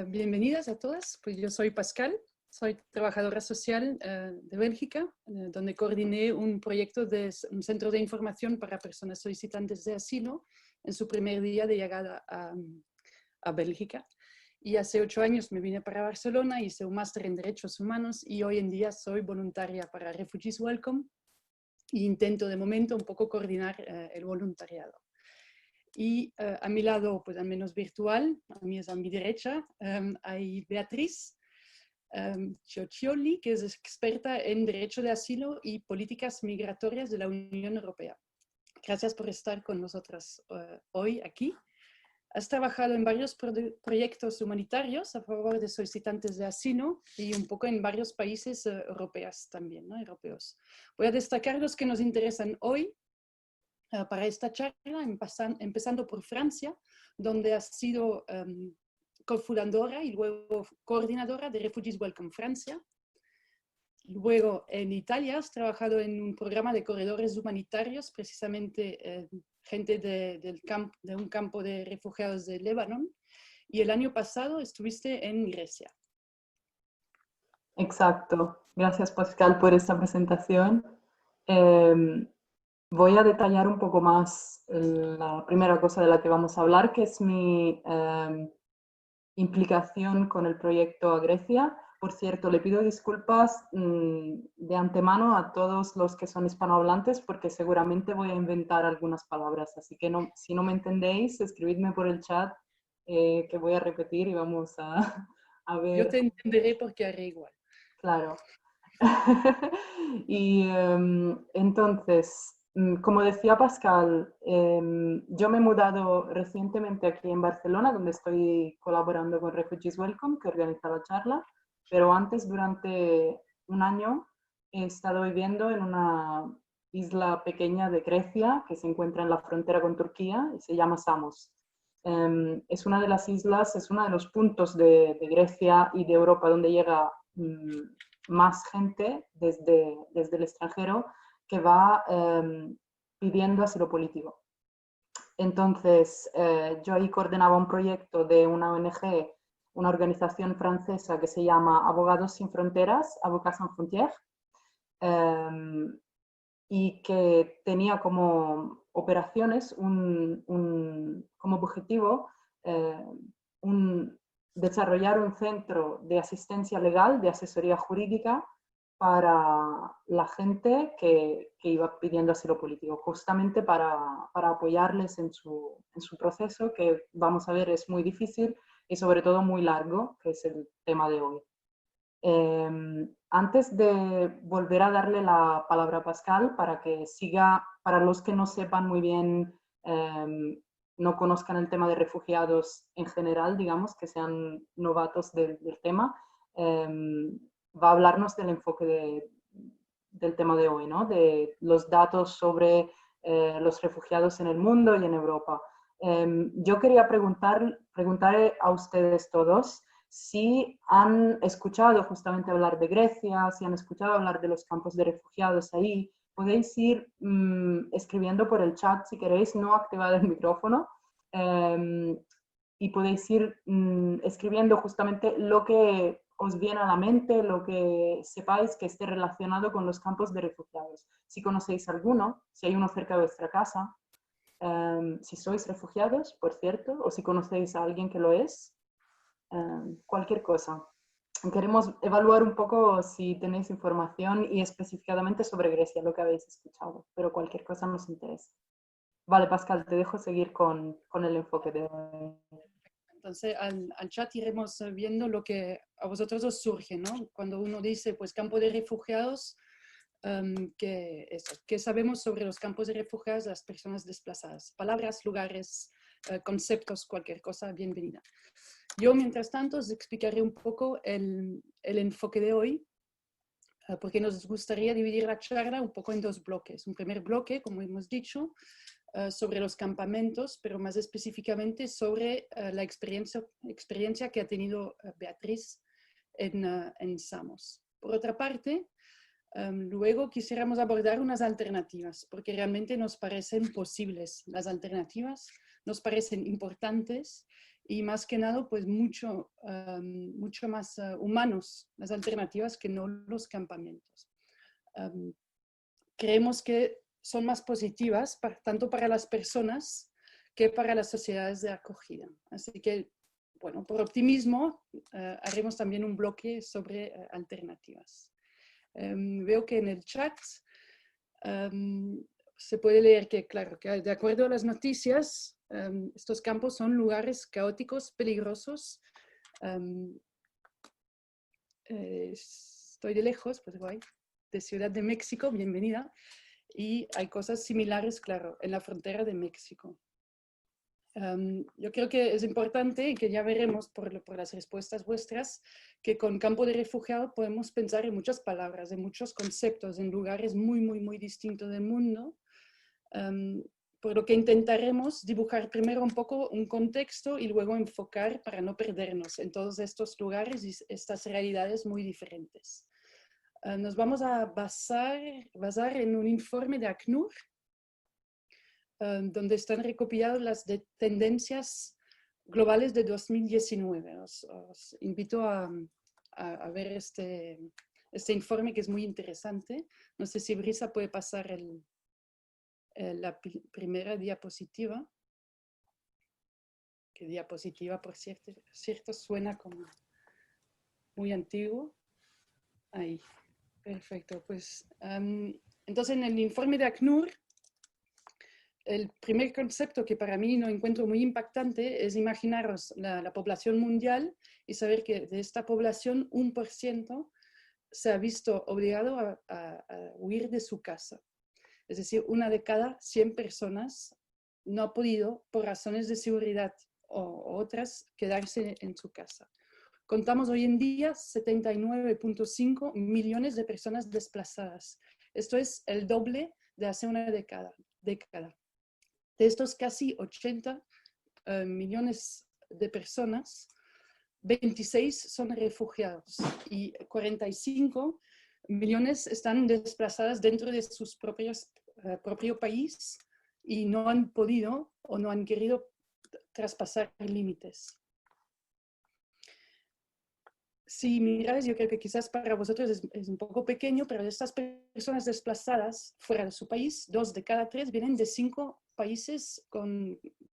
Bienvenidas a todas. Pues yo soy Pascal, soy trabajadora social de Bélgica, donde coordiné un proyecto de un centro de información para personas solicitantes de asilo en su primer día de llegada a Bélgica. Y hace 8 años me vine para Barcelona, hice un máster en Derechos Humanos y hoy en día soy voluntaria para Refugees Welcome e intento de momento un poco coordinar el voluntariado. Y a mi lado, pues al menos virtual, a mí es a mi derecha, hay Beatriz Cioccioli, que es experta en Derecho de Asilo y Políticas Migratorias de la Unión Europea. Gracias por estar con nosotras hoy aquí. Has trabajado en varios proyectos humanitarios a favor de solicitantes de asilo y un poco en varios países europeos también, ¿no? Europeos. Voy a destacar los que nos interesan hoy para esta charla, empezando por Francia, donde has sido cofundadora y luego coordinadora de Refugees Welcome Francia. Luego en Italia has trabajado en un programa de corredores humanitarios, precisamente gente de un campo de refugiados de Líbano. Y el año pasado estuviste en Grecia. Exacto. Gracias, Pascal, por esta presentación. Voy a detallar un poco más la primera cosa de la que vamos a hablar, que es mi implicación con el proyecto a Grecia. Por cierto, le pido disculpas de antemano a todos los que son hispanohablantes porque seguramente voy a inventar algunas palabras. Así que si no me entendéis, escribidme por el chat que voy a repetir y vamos a ver. Yo te entenderé porque haré igual. Claro. Y entonces, como decía Pascal, yo me he mudado recientemente aquí en Barcelona, donde estoy colaborando con Refugees Welcome, que organiza la charla, pero antes, durante un año, he estado viviendo en una isla pequeña de Grecia que se encuentra en la frontera con Turquía y se llama Samos. Es una de las islas, es uno de los puntos de Grecia y de Europa donde llega más gente desde el extranjero que va pidiendo asilo político. Entonces, yo ahí coordinaba un proyecto de una ONG, una organización francesa que se llama Abogados Sin Fronteras, Avocats Sans Frontières, y que tenía como operaciones como objetivo desarrollar un centro de asistencia legal, de asesoría jurídica para la gente que iba pidiendo asilo político, justamente para apoyarles en su proceso, que vamos a ver es muy difícil y sobre todo muy largo, que es el tema de hoy. Antes de volver a darle la palabra a Pascal para que siga, para los que no sepan muy bien, no conozcan el tema de refugiados en general, digamos, que sean novatos del tema, va a hablarnos del enfoque del tema de hoy, ¿no? De los datos sobre los refugiados en el mundo y en Europa. Yo quería preguntar a ustedes todos si han escuchado justamente hablar de Grecia, si han escuchado hablar de los campos de refugiados ahí. Podéis ir escribiendo por el chat si queréis, no activar el micrófono, y podéis ir escribiendo justamente lo que os viene a la mente, lo que sepáis que esté relacionado con los campos de refugiados. Si conocéis alguno, si hay uno cerca de vuestra casa, si sois refugiados, por cierto, o si conocéis a alguien que lo es, cualquier cosa. Queremos evaluar un poco si tenéis información y específicamente sobre Grecia, lo que habéis escuchado, pero cualquier cosa nos interesa. Vale, Pascal, te dejo seguir con el enfoque de hoy. Entonces, al chat iremos viendo lo que a vosotros os surge, ¿no? Cuando uno dice, pues, campo de refugiados, ¿qué sabemos sobre los campos de refugiados, las personas desplazadas? Palabras, lugares, conceptos, cualquier cosa, bienvenida. Yo, mientras tanto, os explicaré un poco el enfoque de hoy, porque nos gustaría dividir la charla un poco en 2 bloques. Un primer bloque, como hemos dicho, sobre los campamentos, pero más específicamente sobre la experiencia que ha tenido Beatriz en Samos. Por otra parte, luego quisiéramos abordar unas alternativas, porque realmente nos parecen posibles las alternativas, nos parecen importantes y más que nada pues mucho más humanos las alternativas que no los campamentos. Creemos que son más positivas tanto para las personas que para las sociedades de acogida. Así que, bueno, por optimismo, haremos también un bloque sobre alternativas. Veo que en el chat se puede leer que, claro, que de acuerdo a las noticias, estos campos son lugares caóticos, peligrosos. Estoy de lejos, pues guay, de Ciudad de México, bienvenida. Y hay cosas similares, claro, en la frontera de México. Yo creo que es importante, y que ya veremos por las respuestas vuestras, que con campo de refugiado podemos pensar en muchas palabras, en muchos conceptos, en lugares muy, muy, muy distintos del mundo. Por lo que intentaremos dibujar primero un poco un contexto y luego enfocar para no perdernos en todos estos lugares y estas realidades muy diferentes. Nos vamos a basar en un informe de ACNUR, donde están recopiladas las tendencias globales de 2019. Os invito a ver este informe, que es muy interesante. No sé si Brisa puede pasar la primera diapositiva. Que diapositiva, por cierto, suena como muy antiguo. Ahí, perfecto. Pues, entonces, en el informe de ACNUR, el primer concepto que para mí no encuentro muy impactante es imaginaros la población mundial y saber que de esta población 1% se ha visto obligado a huir de su casa. Es decir, 1 de cada 100 personas no ha podido, por razones de seguridad o otras, quedarse en su casa. Contamos hoy en día 79.5 millones de personas desplazadas. Esto es el doble de hace una década. De estos casi 80 millones de personas, 26 son refugiados y 45 millones están desplazadas dentro de sus propio país y no han podido o no han querido traspasar límites. Si miráis, yo creo que quizás para vosotros es un poco pequeño, pero de estas personas desplazadas fuera de su país, 2 de cada 3 vienen de 5 países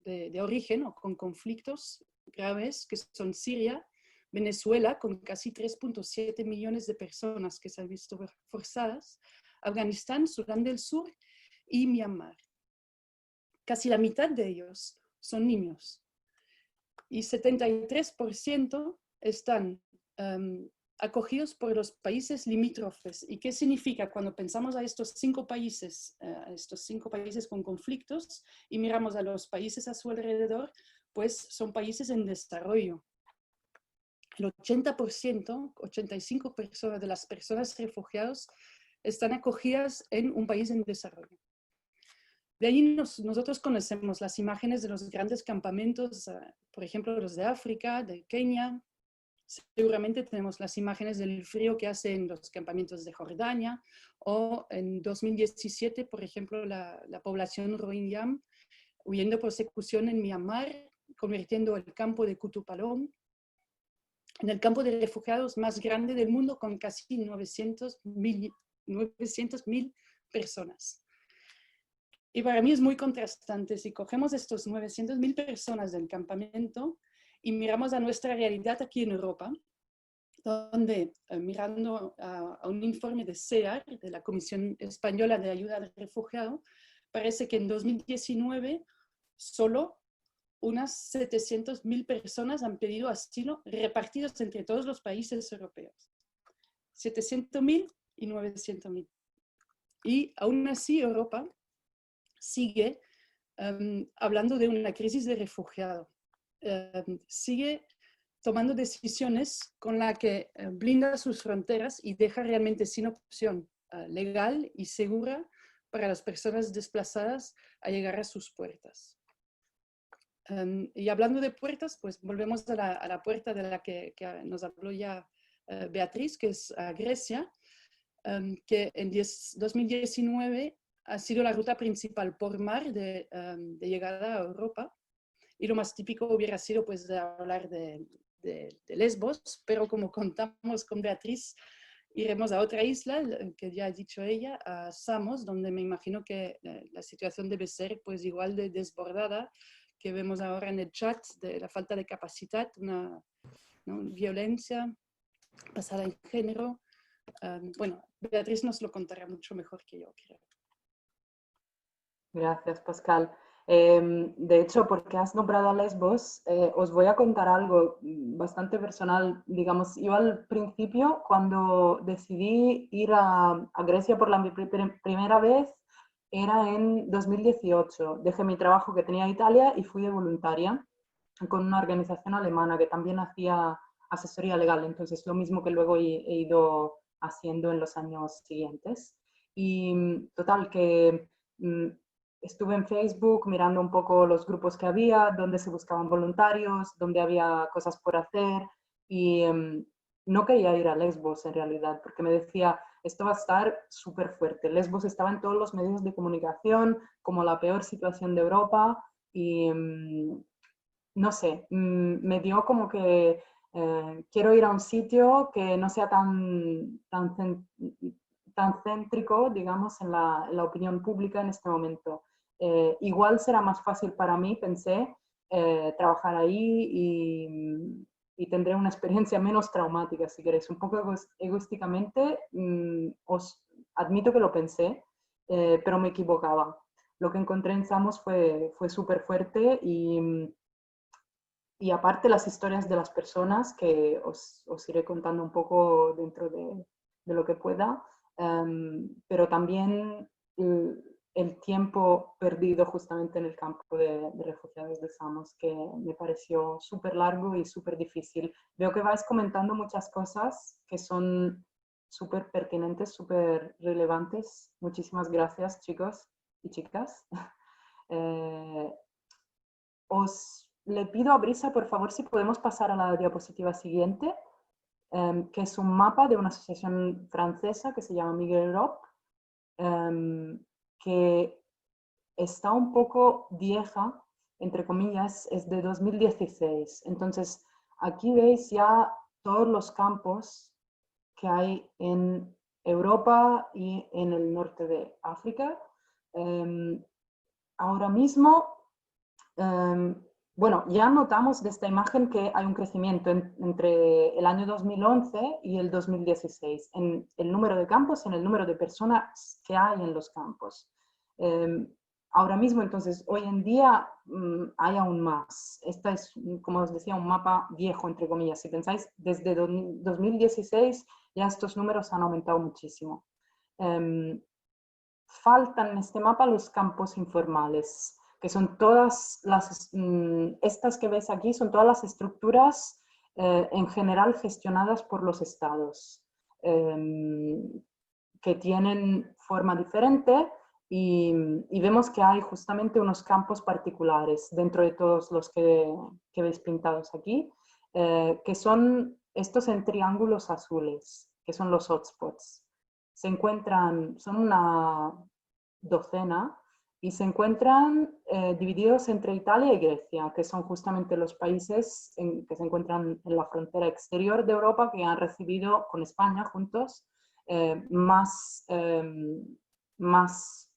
de origen o con conflictos graves, que son Siria, Venezuela, con casi 3.7 millones de personas que se han visto forzadas, Afganistán, Sudán del Sur y Myanmar. Casi la mitad de ellos son niños. Y 73% están acogidos por los países limítrofes. ¿Y qué significa cuando pensamos a estos 5 países, con conflictos, y miramos a los países a su alrededor? Pues son países en desarrollo. El 80%, 85% de las personas refugiadas están acogidas en un país en desarrollo. De ahí nosotros conocemos las imágenes de los grandes campamentos, por ejemplo, los de África, de Kenia. Seguramente tenemos las imágenes del frío que hace en los campamentos de Jordania, o en 2017, por ejemplo, la población Rohingya huyendo persecución en Myanmar, convirtiendo el campo de Kutupalong en el campo de refugiados más grande del mundo, con casi 900.000 personas. Y para mí es muy contrastante. Si cogemos estos 900.000 personas del campamento y miramos a nuestra realidad aquí en Europa, donde, mirando a un informe de CEAR, de la Comisión Española de Ayuda al Refugiado, parece que en 2019 solo unas 700.000 personas han pedido asilo, repartidos entre todos los países europeos. 700.000 y 900.000. Y aún así Europa sigue hablando de una crisis de refugiado. Sigue tomando decisiones con la que blinda sus fronteras y deja realmente sin opción legal y segura para las personas desplazadas a llegar a sus puertas. Y hablando de puertas, pues volvemos a la puerta de la que nos habló ya Beatriz, que es Grecia, que en 2019 ha sido la ruta principal por mar de llegada a Europa. y lo más típico hubiera sido pues de hablar de Lesbos, pero como contamos con Beatriz, iremos a otra isla, que ya ha dicho ella, a Samos, donde me imagino que la situación debe ser pues igual de desbordada que vemos ahora en el chat, de la falta de capacidad, ¿no? Violencia basada en género. Bueno, Beatriz nos lo contará mucho mejor que yo, creo. Gracias, Pascal. De hecho, porque has nombrado a Lesbos, os voy a contar algo bastante personal. Digamos, yo al principio, cuando decidí ir a Grecia por la primera vez, era en 2018. Dejé mi trabajo que tenía en Italia y fui de voluntaria con una organización alemana que también hacía asesoría legal. Entonces, lo mismo que luego he ido haciendo en los años siguientes. Y total, que estuve en Facebook mirando un poco los grupos que había, donde se buscaban voluntarios, donde había cosas por hacer y no quería ir a Lesbos en realidad, porque me decía, esto va a estar súper fuerte. Lesbos estaba en todos los medios de comunicación como la peor situación de Europa y no sé, me dio como que quiero ir a un sitio que no sea tan céntrico, digamos, en la opinión pública en este momento. Igual será más fácil para mí, pensé, trabajar ahí y tendré una experiencia menos traumática, si queréis. Un poco egoísticamente, os admito que lo pensé, pero me equivocaba. Lo que encontré en Samos fue súper fuerte y aparte las historias de las personas, que os iré contando un poco dentro de lo que pueda, pero también el tiempo perdido justamente en el campo de refugiados de Samos, que me pareció súper largo y súper difícil. Veo que vais comentando muchas cosas que son súper pertinentes, súper relevantes. Muchísimas gracias, chicos y chicas. Le pido a Brisa, por favor, si podemos pasar a la diapositiva siguiente, que es un mapa de una asociación francesa que se llama Miguel Europe, que está un poco vieja, entre comillas, es de 2016. Entonces, aquí veis ya todos los campos que hay en Europa y en el norte de África. Ahora mismo, bueno, ya notamos de esta imagen que hay un crecimiento entre el año 2011 y el 2016 en el número de campos y en el número de personas que hay en los campos. Ahora mismo, entonces, hoy en día hay aún más. Esta es, como os decía, un mapa viejo, entre comillas. Si pensáis, desde 2016 ya estos números han aumentado muchísimo. Faltan en este mapa los campos informales, que son todas estas que ves aquí, son todas las estructuras en general gestionadas por los estados, que tienen forma diferente y vemos que hay justamente unos campos particulares dentro de todos los que veis pintados aquí, que son estos en triángulos azules, que son los hotspots. Se encuentran, son una docena, y se encuentran divididos entre Italia y Grecia, que son justamente los países que se encuentran en la frontera exterior de Europa, que han recibido con España juntos más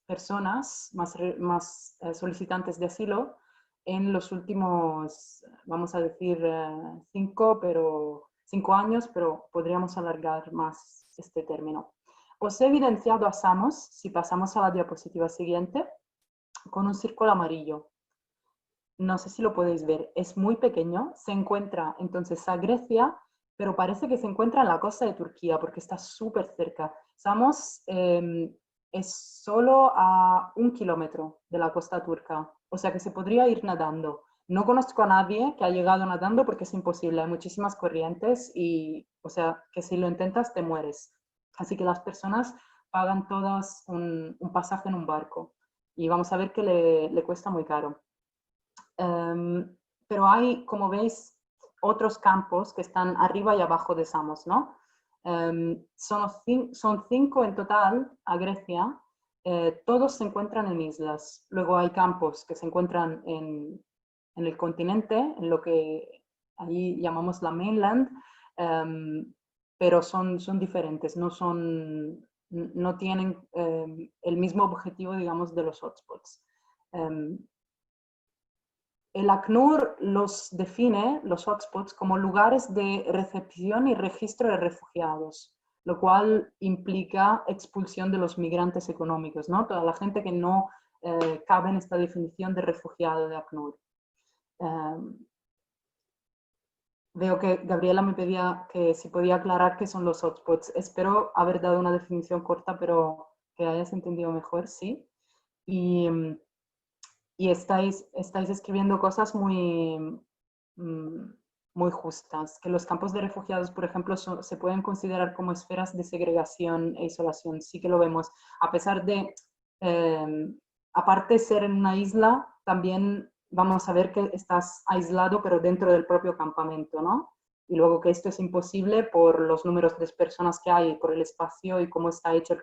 personas, más solicitantes de asilo en los últimos, vamos a decir, 5 años, pero podríamos alargar más este término. Os he evidenciado a Samos, si pasamos a la diapositiva siguiente, con un círculo amarillo. No sé si lo podéis ver, es muy pequeño, se encuentra entonces a Grecia, pero parece que se encuentra en la costa de Turquía porque está súper cerca. Samos es solo a 1 kilómetro de la costa turca, o sea que se podría ir nadando. No conozco a nadie que ha llegado nadando porque es imposible, hay muchísimas corrientes y, o sea, que si lo intentas te mueres. Así que las personas pagan todas un pasaje en un barco y vamos a ver que le cuesta muy caro. Pero hay, como veis, otros campos que están arriba y abajo de Samos, ¿no? Son 5 en total a Grecia, todos se encuentran en islas. Luego hay campos que se encuentran en en el continente, en lo que allí llamamos la mainland, pero son diferentes, no tienen el mismo objetivo, digamos, de los hotspots. El ACNUR los define, los hotspots, como lugares de recepción y registro de refugiados, lo cual implica expulsión de los migrantes económicos, ¿no? Toda la gente que no cabe en esta definición de refugiado de ACNUR. Veo que Gabriela me pedía que si podía aclarar qué son los hotspots. Espero haber dado una definición corta, pero que hayas entendido mejor, sí. Y estáis escribiendo cosas muy justas, que los campos de refugiados, por ejemplo, se pueden considerar como esferas de segregación e isolación. Sí que lo vemos, a pesar de, aparte de ser en una isla, también vamos a ver que estás aislado, pero dentro del propio campamento, ¿no? Y luego que esto es imposible por los números de personas que hay, por el espacio y cómo está hecho el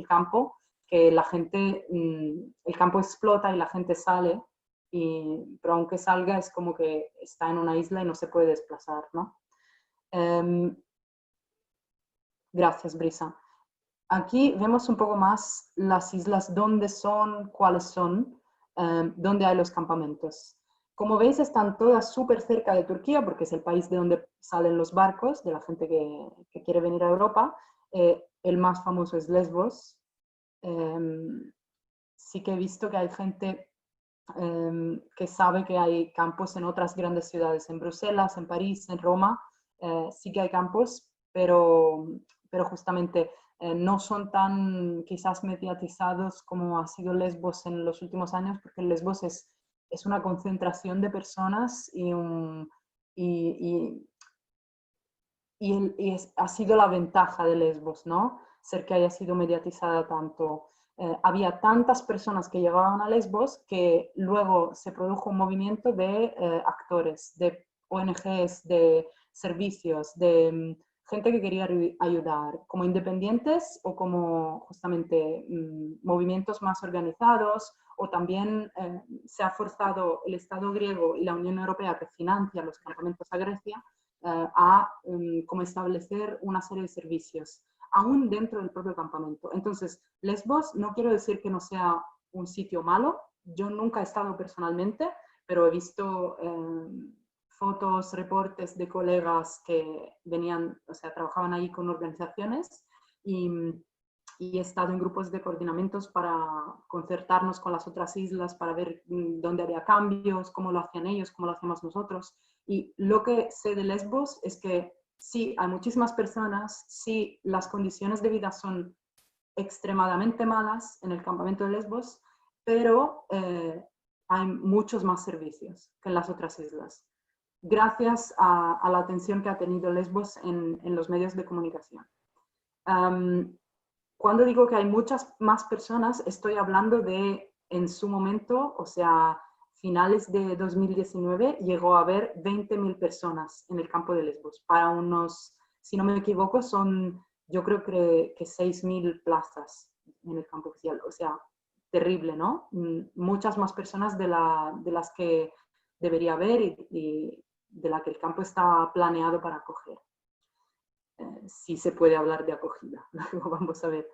campo, que la gente, el campo explota y la gente sale, pero aunque salga es como que está en una isla y no se puede desplazar, ¿no? Gracias, Brisa. Aquí vemos un poco más las islas, dónde son, cuáles son, dónde hay los campamentos. Como veis, están todas súper cerca de Turquía, porque es el país de donde salen los barcos, de la gente que quiere venir a Europa. El más famoso es Lesbos. Sí que he visto que hay gente que sabe que hay campos en otras grandes ciudades, en Bruselas, en París, en Roma. Sí que hay campos, pero justamente no son tan quizás mediatizados como ha sido Lesbos en los últimos años, porque Lesbos es una concentración de personas ha sido la ventaja de Lesbos, ¿no? Ser que haya sido mediatizada tanto. Había tantas personas que llegaban a Lesbos que luego se produjo un movimiento de actores, de ONGs, de servicios, de gente que quería ayudar, como independientes o como justamente movimientos más organizados, o también se ha forzado el Estado griego y la Unión Europea, que financia los campamentos a Grecia, a como establecer una serie de servicios, aún dentro del propio campamento. Entonces, Lesbos no quiero decir que no sea un sitio malo, yo nunca he estado personalmente, pero he visto fotos, reportes de colegas que venían, o sea, trabajaban ahí con organizaciones y he estado en grupos de coordinamientos para concertarnos con las otras islas, para ver dónde había cambios, cómo lo hacían ellos, cómo lo hacemos nosotros. Y lo que sé de Lesbos es que sí, hay muchísimas personas, sí, las condiciones de vida son extremadamente malas en el campamento de Lesbos, pero hay muchos más servicios que en las otras islas, gracias a la atención que ha tenido Lesbos en los medios de comunicación. Cuando digo que hay muchas más personas, estoy hablando de en su momento, o sea, finales de 2019, llegó a haber 20.000 personas en el campo de Lesbos. Para unos, si no me equivoco, son yo creo que 6.000 plazas en el campo oficial. O sea, terrible, ¿no? Muchas más personas de las que debería haber y de la que el campo está planeado para acoger. Sí se puede hablar de acogida, vamos a ver.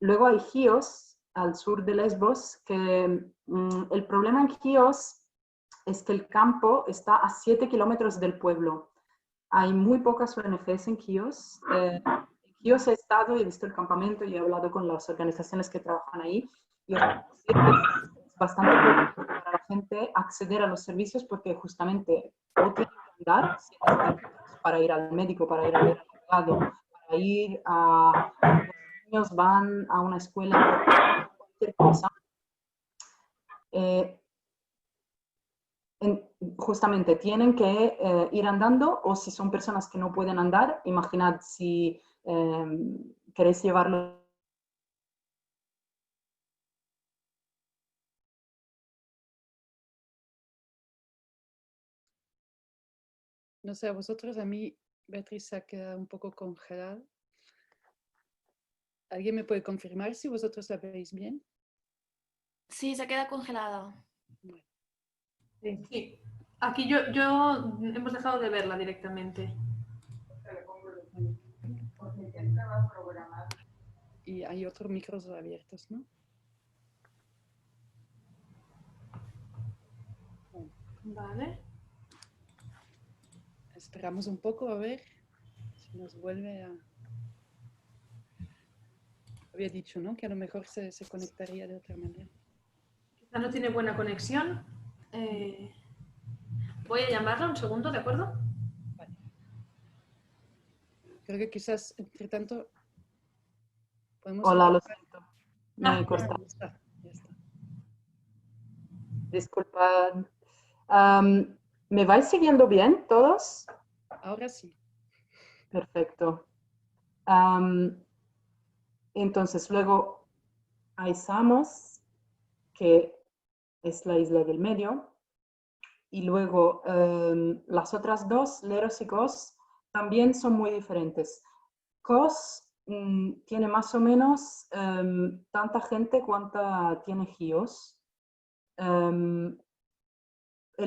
Luego hay Chios, al sur de Lesbos, que el problema en Chios es que el campo está a 7 kilómetros del pueblo. Hay muy pocas ONGs en Chios. En Chios he estado y he visto el campamento y he hablado con las organizaciones que trabajan ahí. Y es bastante complicado para la gente acceder a los servicios porque justamente o tienen que andar para ir al médico, para ir al abogado, para ir a... Los niños van a una escuela, cualquier cosa. Justamente tienen que ir andando, o si son personas que no pueden andar, imaginad si queréis llevarlo. No sé, a vosotros, a mí Beatriz se ha quedado un poco congelada. ¿Alguien me puede confirmar si vosotros la veis bien? Sí, se queda congelada. Bueno. Sí. Aquí yo hemos dejado de verla directamente. Y hay otros micros abiertos, ¿no? Bueno, Vale. esperamos un poco a ver si nos vuelve a... Había dicho, ¿no? Que a lo mejor se conectaría de otra manera. Quizá no tiene buena conexión. Voy a llamarla un segundo, ¿de acuerdo? Vale. Creo que quizás, entre tanto, podemos Hola, lo intentar... siento. Me cuesta. Ya está, ya está. Disculpad. ¿Me vais siguiendo bien todos? Ahora sí. Perfecto. Entonces, luego hay Samos, que es la isla del medio. Y luego las otras dos, Leros y Kos, también son muy diferentes. Kos tiene más o menos tanta gente cuanta tiene Gios. El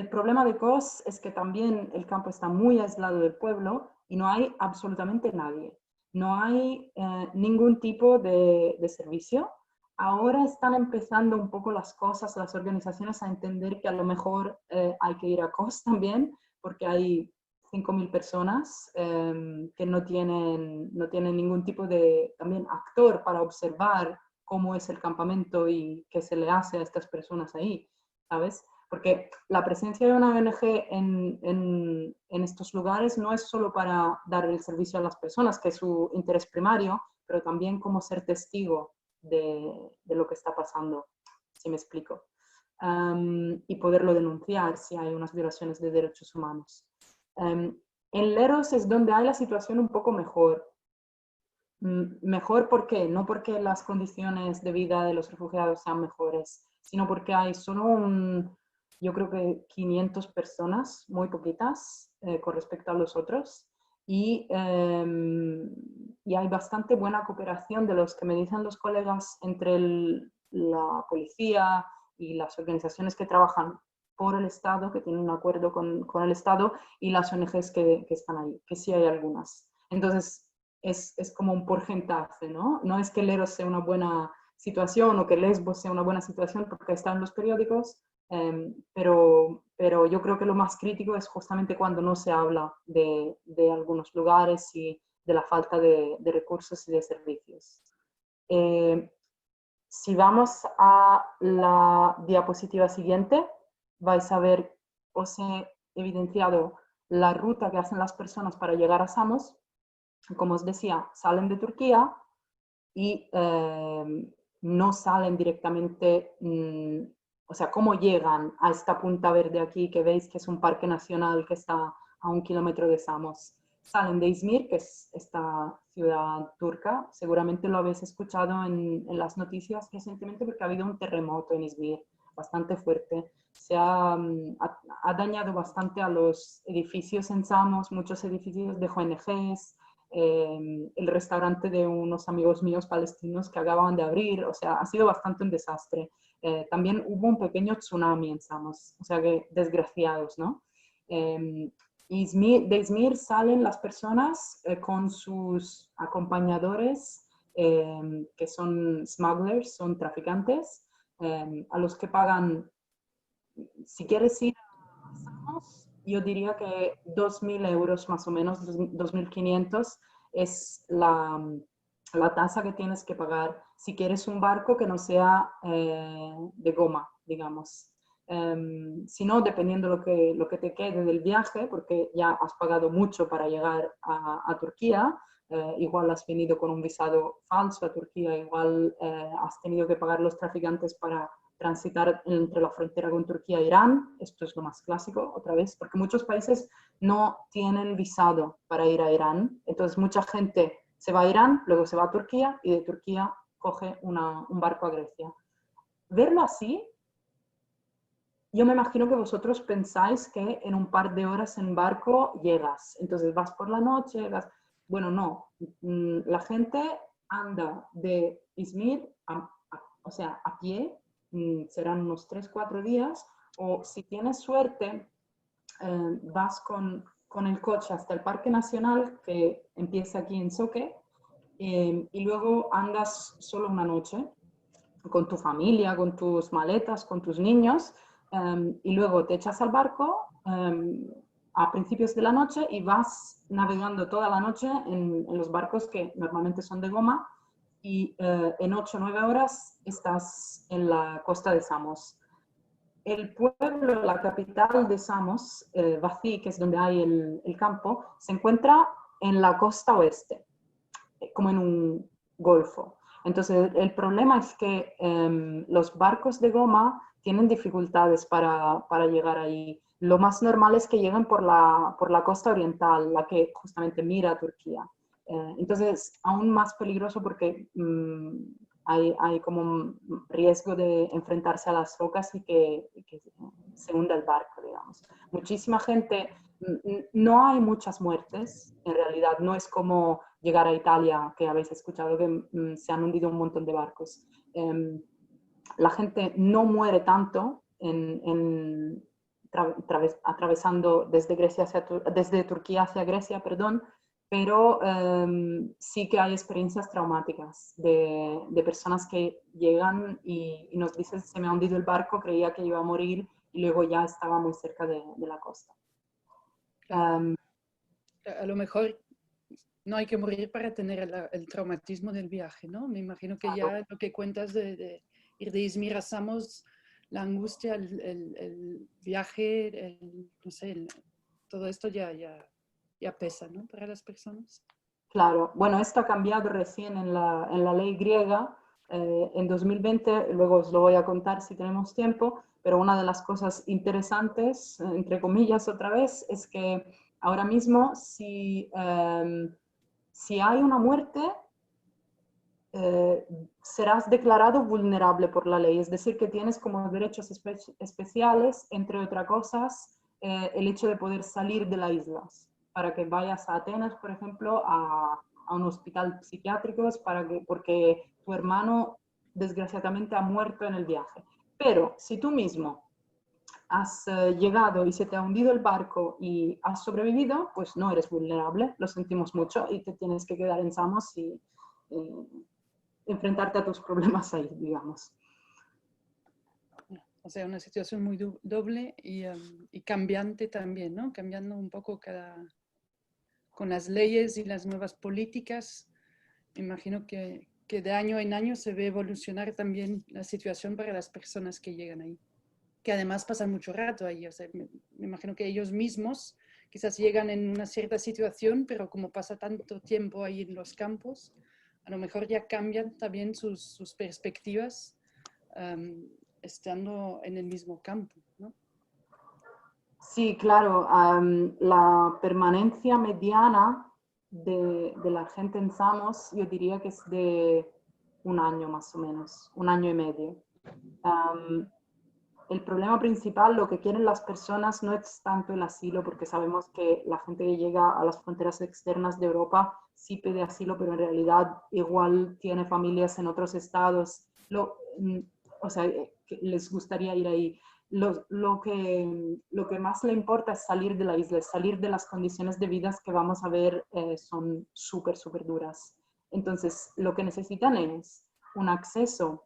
problema de Kos es que también el campo está muy aislado del pueblo y no hay absolutamente nadie. No hay ningún tipo de servicio. Ahora están empezando un poco las cosas, las organizaciones a entender que a lo mejor hay que ir a Kos también, porque hay 5.000 personas que no tienen ningún tipo de también actor para observar cómo es el campamento y qué se le hace a estas personas ahí, ¿sabes? Porque la presencia de una ONG en estos lugares no es solo para dar el servicio a las personas, que es su interés primario, pero también como ser testigo de lo que está pasando, si me explico. Y poderlo denunciar si hay unas violaciones de derechos humanos. En Leros es donde hay la situación un poco mejor. Mejor, ¿por qué? No porque las condiciones de vida de los refugiados sean mejores, sino porque hay solo yo creo que 500 personas, muy poquitas con respecto a los otros, y hay bastante buena cooperación de los que me dicen los colegas entre la policía y las organizaciones que trabajan por el Estado, que tienen un acuerdo con el Estado, y las ONGs que están ahí, que sí hay algunas. Entonces, es como un porcentaje, ¿no? No es que Leros sea una buena situación o que Lesbos sea una buena situación porque está en los periódicos, pero yo creo que lo más crítico es justamente cuando no se habla de algunos lugares y de la falta de recursos y de servicios. Si vamos a la diapositiva siguiente, vais a ver, os he evidenciado la ruta que hacen las personas para llegar a Samos. Como os decía, salen de Turquía y no salen directamente, o sea, cómo llegan a esta punta verde aquí, que veis que es un parque nacional que está a 1 kilómetro de Samos. Salen de Izmir, que es esta ciudad turca, seguramente lo habéis escuchado en las noticias recientemente porque ha habido un terremoto en Izmir bastante fuerte. Ha dañado bastante a los edificios en Samos, muchos edificios de ONGs, el restaurante de unos amigos míos palestinos que acababan de abrir, o sea, ha sido bastante un desastre. También hubo un pequeño tsunami en Samos, o sea que desgraciados, ¿no? De Izmir salen las personas con sus acompañadores, que son smugglers, son traficantes, a los que pagan, si quieres ir a Samos, yo diría que 2.000 euros más o menos, 2.500 es la tasa que tienes que pagar si quieres un barco que no sea de goma, digamos. Si no, dependiendo lo que te quede del viaje, porque ya has pagado mucho para llegar a Turquía, igual has venido con un visado falso a Turquía, igual has tenido que pagar los traficantes para transitar entre la frontera con Turquía e Irán. Esto es lo más clásico, otra vez, porque muchos países no tienen visado para ir a Irán. Entonces, mucha gente se va a Irán, luego se va a Turquía y de Turquía coge un barco a Grecia. Verlo así, yo me imagino que vosotros pensáis que en un par de horas en barco llegas. Entonces vas por la noche, bueno, no. La gente anda de Izmir, o sea, a pie, serán unos 3-4 días, o si tienes suerte, vas con el coche hasta el Parque Nacional, que empieza aquí en Soque, y luego andas solo una noche con tu familia, con tus maletas, con tus niños, y luego te echas al barco a principios de la noche y vas navegando toda la noche en los barcos que normalmente son de goma, y en 8 o 9 horas estás en la costa de Samos. El pueblo, la capital de Samos, Vací, que es donde hay el campo, se encuentra en la costa oeste, como en un golfo. Entonces, el problema es que los barcos de goma tienen dificultades para llegar ahí. Lo más normal es que lleguen por la costa oriental, la que justamente mira a Turquía. Entonces, aún más peligroso porque hay como un riesgo de enfrentarse a las rocas y que se hunda el barco, digamos. Muchísima gente, no hay muchas muertes, en realidad, no es como llegar a Italia, que habéis escuchado que se han hundido un montón de barcos. La gente no muere tanto atravesando desde Turquía hacia Grecia, perdón, pero sí que hay experiencias traumáticas de personas que llegan y nos dicen: se me ha hundido el barco, creía que iba a morir y luego ya estaba muy cerca de la costa. Claro. A lo mejor no hay que morir para tener el traumatismo del viaje, ¿no? Me imagino que ya lo que cuentas de ir de Izmir a Samos, la angustia, el viaje, no sé, todo esto ya pesa, ¿no? Para las personas. Claro, bueno, esto ha cambiado recién en la ley griega. En 2020, luego os lo voy a contar si tenemos tiempo, pero una de las cosas interesantes, entre comillas otra vez, es que ahora mismo si hay una muerte, serás declarado vulnerable por la ley, es decir, que tienes como derechos especiales, entre otras cosas, el hecho de poder salir de las islas, para que vayas a Atenas, por ejemplo, a un hospital psiquiátrico, porque tu hermano desgraciadamente ha muerto en el viaje. Pero si tú mismo has llegado y se te ha hundido el barco y has sobrevivido, pues no eres vulnerable, lo sentimos mucho, y te tienes que quedar en Samos y enfrentarte a tus problemas ahí, digamos. O sea, una situación muy doble y cambiante también, ¿no? Cambiando un poco con las leyes y las nuevas políticas. Me imagino que de año en año se ve evolucionar también la situación para las personas que llegan ahí, que además pasan mucho rato ahí. O sea, me imagino que ellos mismos quizás llegan en una cierta situación, pero como pasa tanto tiempo ahí en los campos, a lo mejor ya cambian también sus perspectivas estando en el mismo campo, ¿no? Sí, claro. La permanencia mediana de la gente en Samos, yo diría que es de un año más o menos, un año y medio. El problema principal, lo que quieren las personas, no es tanto el asilo, porque sabemos que la gente que llega a las fronteras externas de Europa sí pide asilo, pero en realidad igual tiene familias en otros estados, o sea, que les gustaría ir ahí. Lo que más le importa es salir de la isla, salir de las condiciones de vida que vamos a ver son súper, súper duras. Entonces, lo que necesitan es un acceso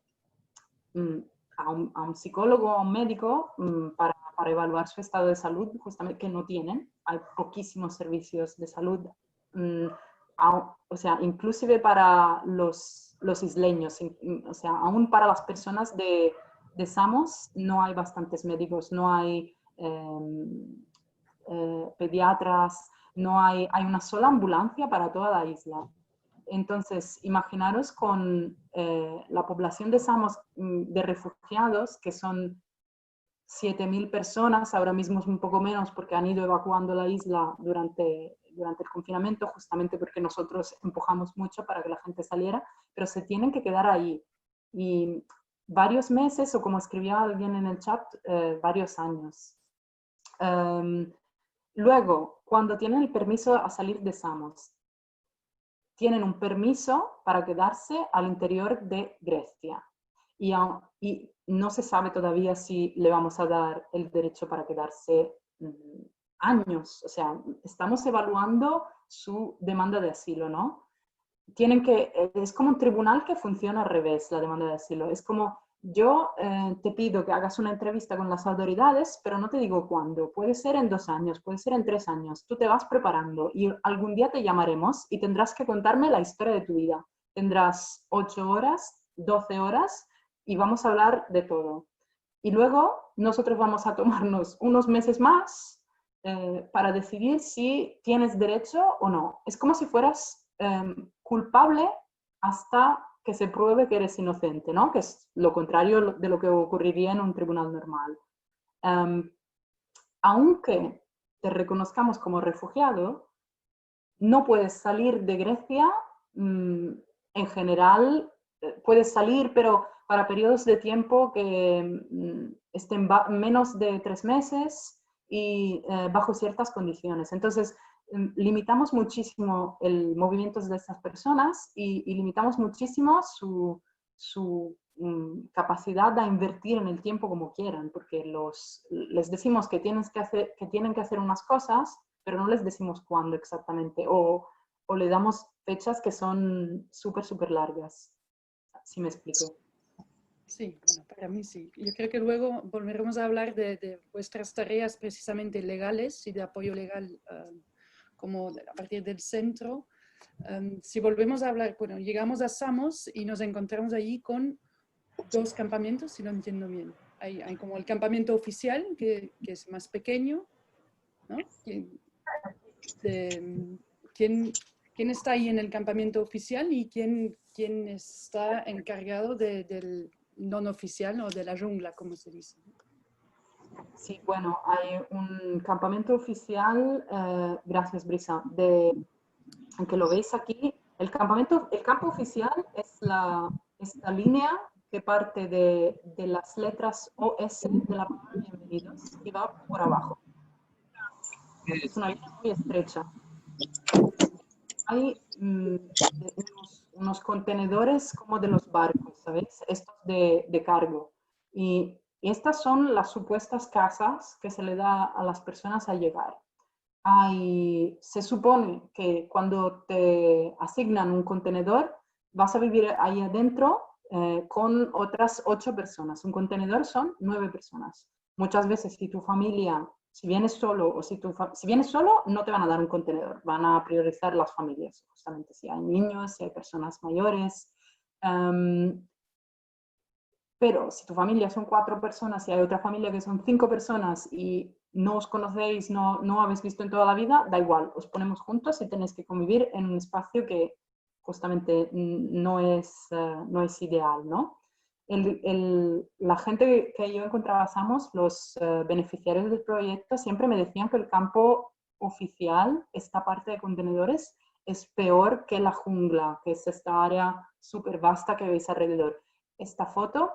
a un psicólogo o a un médico para evaluar su estado de salud, justamente, que no tienen. Hay poquísimos servicios de salud, o sea, inclusive para los isleños, o sea, aún para las personas de Samos no hay bastantes médicos, no hay pediatras, no hay una sola ambulancia para toda la isla. Entonces, imaginaros con la población de Samos de refugiados, que son 7.000 personas, ahora mismo es un poco menos porque han ido evacuando la isla durante el confinamiento, justamente porque nosotros empujamos mucho para que la gente saliera, pero se tienen que quedar ahí. Y varios meses, o como escribía alguien en el chat, varios años. Luego, cuando tienen el permiso a salir de Samos, tienen un permiso para quedarse al interior de Grecia. y no se sabe todavía si le vamos a dar el derecho para quedarse años. O sea, estamos evaluando su demanda de asilo, ¿no? Es como un tribunal que funciona al revés, la demanda de asilo. Es como, yo te pido que hagas una entrevista con las autoridades, pero no te digo cuándo. Puede ser en 2 años, puede ser en 3 años. Tú te vas preparando y algún día te llamaremos y tendrás que contarme la historia de tu vida. Tendrás 8 horas, 12 horas y vamos a hablar de todo. Y luego nosotros vamos a tomarnos unos meses más para decidir si tienes derecho o no. Es como si fueras culpable hasta que se pruebe que eres inocente, ¿no? Que es lo contrario de lo que ocurriría en un tribunal normal. Aunque te reconozcamos como refugiado, no puedes salir de Grecia. En general, puedes salir, pero para periodos de tiempo que estén menos de 3 meses y bajo ciertas condiciones. Entonces, limitamos muchísimo el movimiento de estas personas y limitamos muchísimo su capacidad de invertir en el tiempo como quieran, porque les decimos que tienen que hacer unas cosas, pero no les decimos cuándo exactamente, o le damos fechas que son súper largas, si me explico. Sí, bueno, para mí sí. Yo creo que luego volveremos a hablar de vuestras tareas precisamente legales y de apoyo legal como a partir del centro. Si volvemos a hablar, bueno, llegamos a Samos y nos encontramos allí con 2 campamentos, si lo entiendo bien. Hay como el campamento oficial, que es más pequeño, ¿no? ¿Quién está ahí en el campamento oficial y quién está encargado del non oficial o de la jungla, como se dice? Sí, bueno, hay un campamento oficial, gracias Brisa, aunque lo veis aquí, el campo oficial es esta línea que parte de las letras OS de la palabra bienvenidos y va por abajo. Es una línea muy estrecha. Hay unos contenedores como de los barcos, ¿sabéis? Estos de cargo. Y estas son las supuestas casas que se le da a las personas al llegar. Se supone que cuando te asignan un contenedor, vas a vivir ahí adentro con otras 8 personas. Un contenedor son 9 personas. Muchas veces si tu familia, si vienes solo, si vienes solo, no te van a dar un contenedor. Van a priorizar las familias, justamente si hay niños, si hay personas mayores. Pero si tu familia son 4 personas y hay otra familia que son 5 personas y no os conocéis, no habéis visto en toda la vida, da igual, os ponemos juntos y tenéis que convivir en un espacio que justamente no es ideal, ¿no? La gente que yo encontraba a Samos, los beneficiarios del proyecto, siempre me decían que el campo oficial, esta parte de contenedores, es peor que la jungla, que es esta área súper vasta que veis alrededor. Esta foto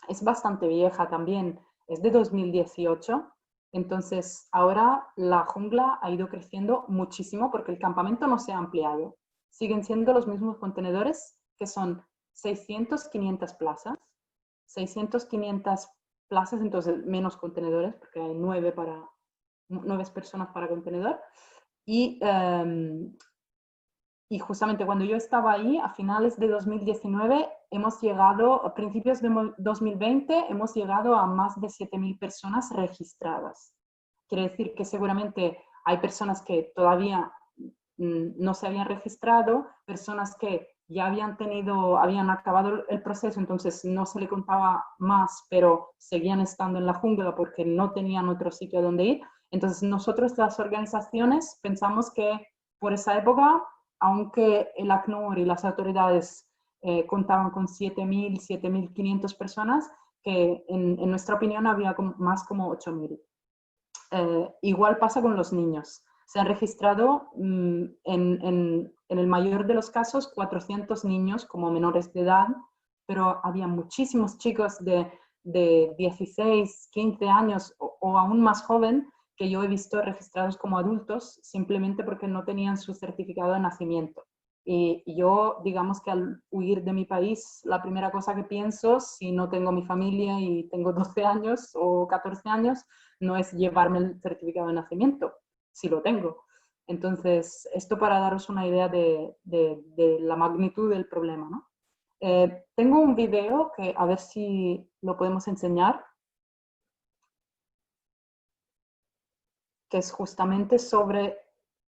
es bastante vieja también, es de 2018, entonces ahora la jungla ha ido creciendo muchísimo porque el campamento no se ha ampliado. Siguen siendo los mismos contenedores que son 600, 500 plazas, 600, 500 plazas, entonces menos contenedores porque hay 9 personas para contenedor. Y justamente cuando yo estaba ahí, a finales de 2019, a principios de 2020, hemos llegado a más de 7.000 personas registradas. Quiere decir que seguramente hay personas que todavía no se habían registrado, personas que ya habían acabado el proceso, entonces no se le contaba más, pero seguían estando en la jungla porque no tenían otro sitio donde ir. Entonces nosotros, las organizaciones, pensamos que por esa época, aunque el ACNUR y las autoridades contaban con 7.000, 7.500 personas, que en nuestra opinión había más como 8.000. Igual pasa con los niños. Se han registrado en el mayor de los casos 400 niños como menores de edad, pero había muchísimos chicos de 16, 15 años o aún más joven que yo he visto registrados como adultos simplemente porque no tenían su certificado de nacimiento. Y yo, digamos que al huir de mi país, la primera cosa que pienso, si no tengo mi familia y tengo 12 años o 14 años, no es llevarme el certificado de nacimiento, si lo tengo. Entonces, esto para daros una idea de la magnitud del problema, ¿no? Tengo un video que a ver si lo podemos enseñar, que es justamente sobre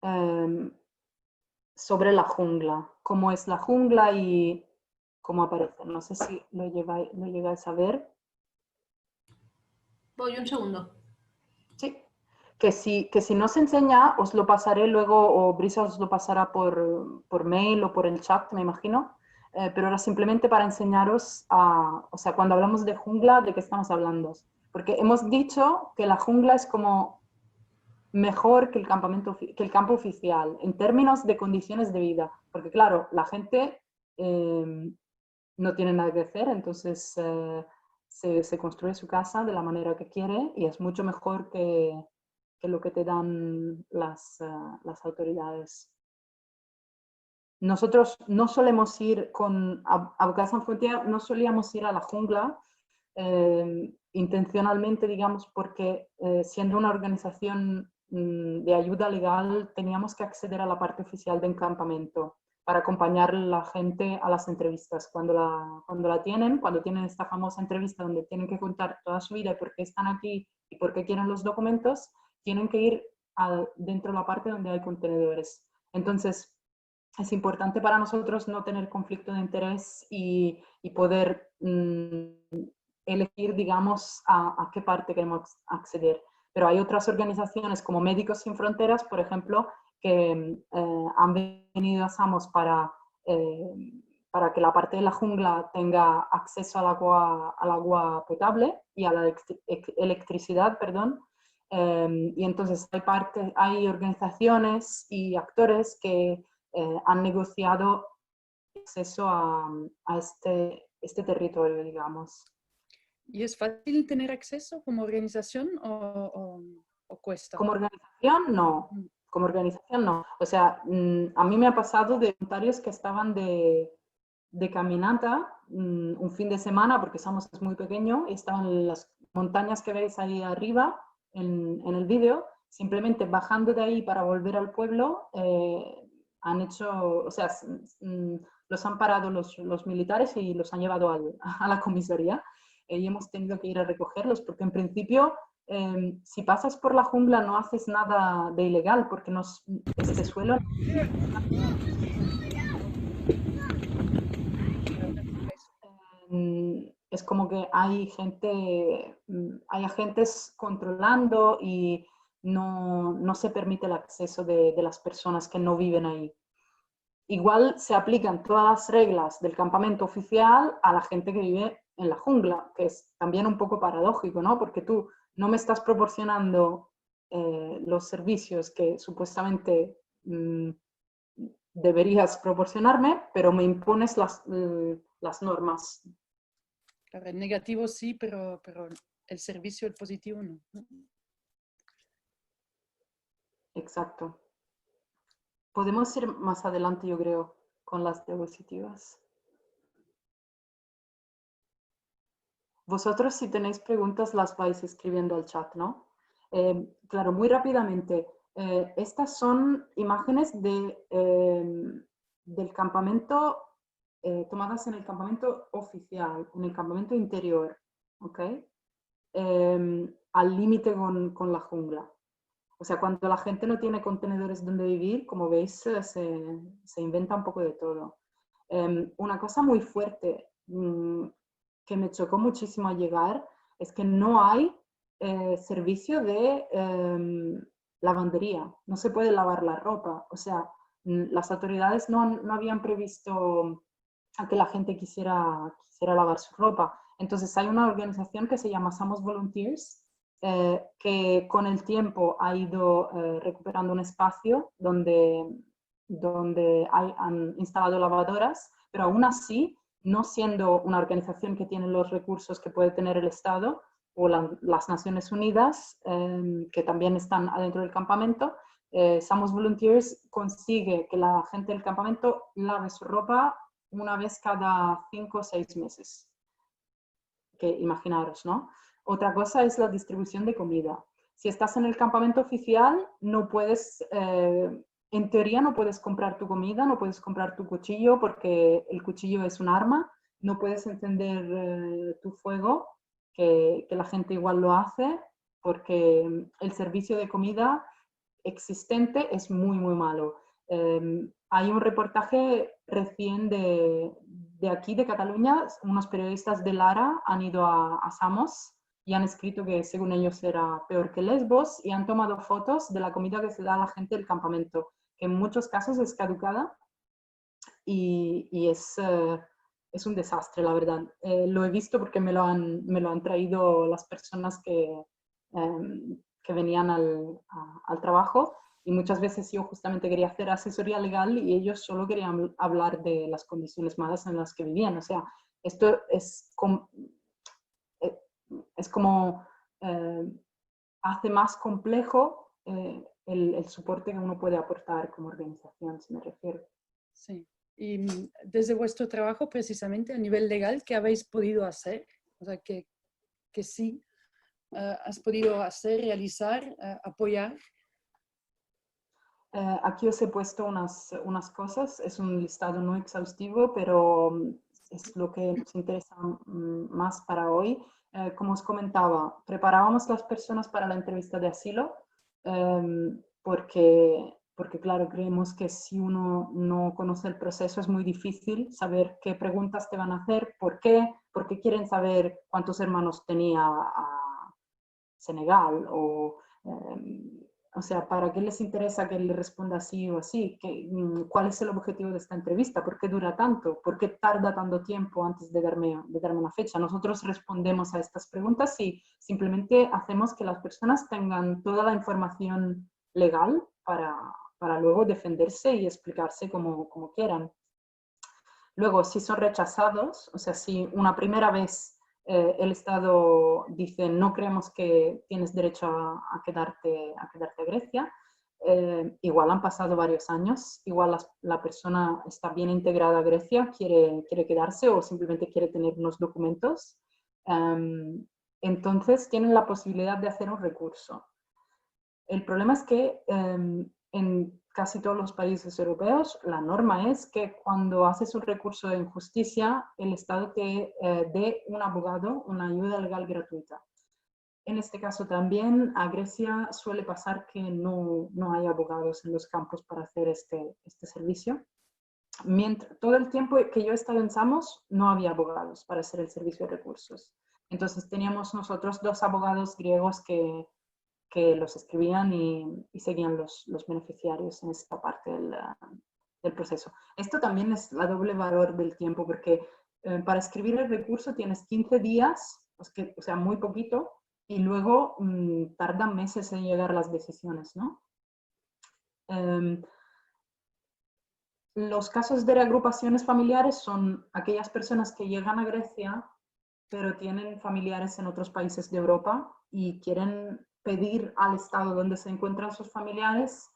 la jungla, cómo es la jungla y cómo aparece. No sé si lo llegáis a ver. Voy un segundo. Sí, que si no se enseña, os lo pasaré luego, o Brisa os lo pasará por mail o por el chat, me imagino. Pero era simplemente para enseñaros, o sea, cuando hablamos de jungla, ¿de qué estamos hablando? Porque hemos dicho que la jungla es como mejor que el campo oficial en términos de condiciones de vida. Porque claro, la gente no tiene nada que hacer, entonces se construye su casa de la manera que quiere y es mucho mejor que lo que te dan las autoridades. Nosotros no solemos ir con Abogados Sans Frontières, no solíamos ir a la jungla intencionalmente, digamos, porque siendo una organización de ayuda legal teníamos que acceder a la parte oficial del campamento para acompañar a la gente a las entrevistas. Cuando tienen esta famosa entrevista donde tienen que contar toda su vida y por qué están aquí y por qué quieren los documentos, tienen que ir dentro de la parte donde hay contenedores. Entonces, es importante para nosotros no tener conflicto de interés y poder elegir, digamos, a qué parte queremos acceder. Pero hay otras organizaciones como Médicos Sin Fronteras, por ejemplo, que han venido a Samos para que la parte de la jungla tenga acceso al agua potable y a la electricidad, perdón. Y entonces hay organizaciones y actores que han negociado acceso a este territorio, digamos. ¿Y es fácil tener acceso como organización o cuesta? Como organización, no. Como organización, no. O sea, a mí me ha pasado de voluntarios que estaban de caminata un fin de semana, porque Samos es muy pequeño, y estaban en las montañas que veis ahí arriba en el vídeo, simplemente bajando de ahí para volver al pueblo, han hecho, o sea, los han parado los militares y los han llevado a la comisaría y hemos tenido que ir a recogerlos, porque en principio, si pasas por la jungla no haces nada de ilegal, porque este suelo... Es como que hay agentes controlando y no se permite el acceso de las personas que no viven ahí. Igual se aplican todas las reglas del campamento oficial a la gente que vive en la jungla, que es también un poco paradójico, ¿no? Porque tú no me estás proporcionando los servicios que supuestamente deberías proporcionarme, pero me impones las normas. Claro, el negativo sí, pero el servicio, el positivo no. Exacto. Podemos ir más adelante, yo creo, con las diapositivas. Vosotros, si tenéis preguntas, las vais escribiendo al chat, ¿no? Claro, muy rápidamente. Estas son imágenes del campamento, tomadas en el campamento oficial, en el campamento interior, ¿ok? Al límite con la jungla. O sea, cuando la gente no tiene contenedores donde vivir, como veis, se inventa un poco de todo. Una cosa muy fuerte que me chocó muchísimo al llegar es que no hay servicio de lavandería. No se puede lavar la ropa. O sea, las autoridades no habían previsto a que la gente quisiera lavar su ropa. Entonces hay una organización que se llama Samos Volunteers, que con el tiempo ha ido recuperando un espacio donde han instalado lavadoras, pero aún así, no siendo una organización que tiene los recursos que puede tener el Estado, o las Naciones Unidas, que también están adentro del campamento. Samos Volunteers consigue que la gente del campamento lave su ropa una vez cada 5 o 6 meses. Que imaginaros, ¿no? Otra cosa es la distribución de comida. Si estás en el campamento oficial, no puedes, en teoría no puedes comprar tu comida, no puedes comprar tu cuchillo porque el cuchillo es un arma, no puedes encender tu fuego, que la gente igual lo hace, porque el servicio de comida existente es muy, muy malo. Hay un reportaje recién de aquí, de Cataluña, unos periodistas de Lara han ido a Samos y han escrito que según ellos era peor que Lesbos y han tomado fotos de la comida que se da a la gente del campamento, que en muchos casos es caducada y es un desastre, la verdad. Lo he visto porque me lo han traído las personas que venían al trabajo y muchas veces yo justamente quería hacer asesoría legal y ellos solo querían hablar de las condiciones malas en las que vivían. O sea, esto es como hace más complejo el soporte que uno puede aportar como organización, si me refiero. Sí. Y desde vuestro trabajo, precisamente a nivel legal, ¿qué habéis podido hacer? O sea, que sí has podido hacer, realizar, apoyar. Aquí os he puesto unas cosas, es un listado no exhaustivo, pero es lo que nos interesa más para hoy. Como os comentaba, preparábamos las personas para la entrevista de asilo porque claro, creemos que si uno no conoce el proceso es muy difícil saber qué preguntas te van a hacer, por qué quieren saber cuántos hermanos tenía a Senegal o sea, ¿para qué les interesa que le responda así o así? ¿Cuál es el objetivo de esta entrevista? ¿Por qué dura tanto? ¿Por qué tarda tanto tiempo antes de darme una fecha? Nosotros respondemos a estas preguntas y simplemente hacemos que las personas tengan toda la información legal para luego defenderse y explicarse como quieran. Luego, si son rechazados, o sea, si una primera vez el Estado dice no creemos que tienes derecho a quedarte a Grecia, igual han pasado varios años, igual la persona está bien integrada a Grecia, quiere quedarse o simplemente quiere tener unos documentos, entonces tienen la posibilidad de hacer un recurso. El problema es que en casi todos los países europeos la norma es que cuando haces un recurso de injusticia, el Estado te dé un abogado, una ayuda legal gratuita. En este caso también a Grecia suele pasar que no hay abogados en los campos para hacer este servicio. Todo el tiempo que yo he estado en Samos no había abogados para hacer el servicio de recursos. Entonces teníamos nosotros 2 abogados griegos que los escribían y seguían los beneficiarios en esta parte del proceso. Esto también es la doble valor del tiempo, porque para escribir el recurso tienes 15 días, o sea, muy poquito, y luego tardan meses en llegar las decisiones, ¿no? Los casos de reagrupaciones familiares son aquellas personas que llegan a Grecia, pero tienen familiares en otros países de Europa y quieren pedir al Estado donde se encuentran sus familiares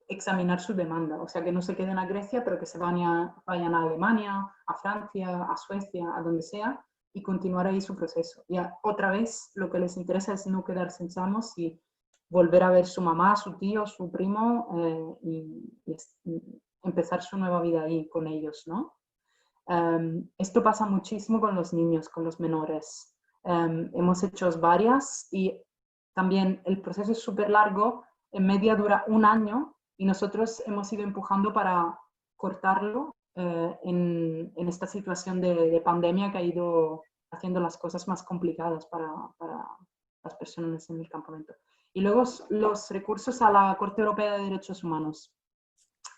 examinar su demanda, o sea, que no se queden a Grecia, pero que se vayan a Alemania, a Francia, a Suecia, a donde sea, y continuar ahí su proceso. Y otra vez lo que les interesa es no quedarse en Samos y volver a ver su mamá, su tío, su primo y empezar su nueva vida ahí con ellos, ¿no? Esto pasa muchísimo con los niños, con los menores. Hemos hecho varias y también el proceso es súper largo, en media dura 1 año y nosotros hemos ido empujando para cortarlo en esta situación de pandemia que ha ido haciendo las cosas más complicadas para las personas en el campamento. Y luego los recursos a la Corte Europea de Derechos Humanos,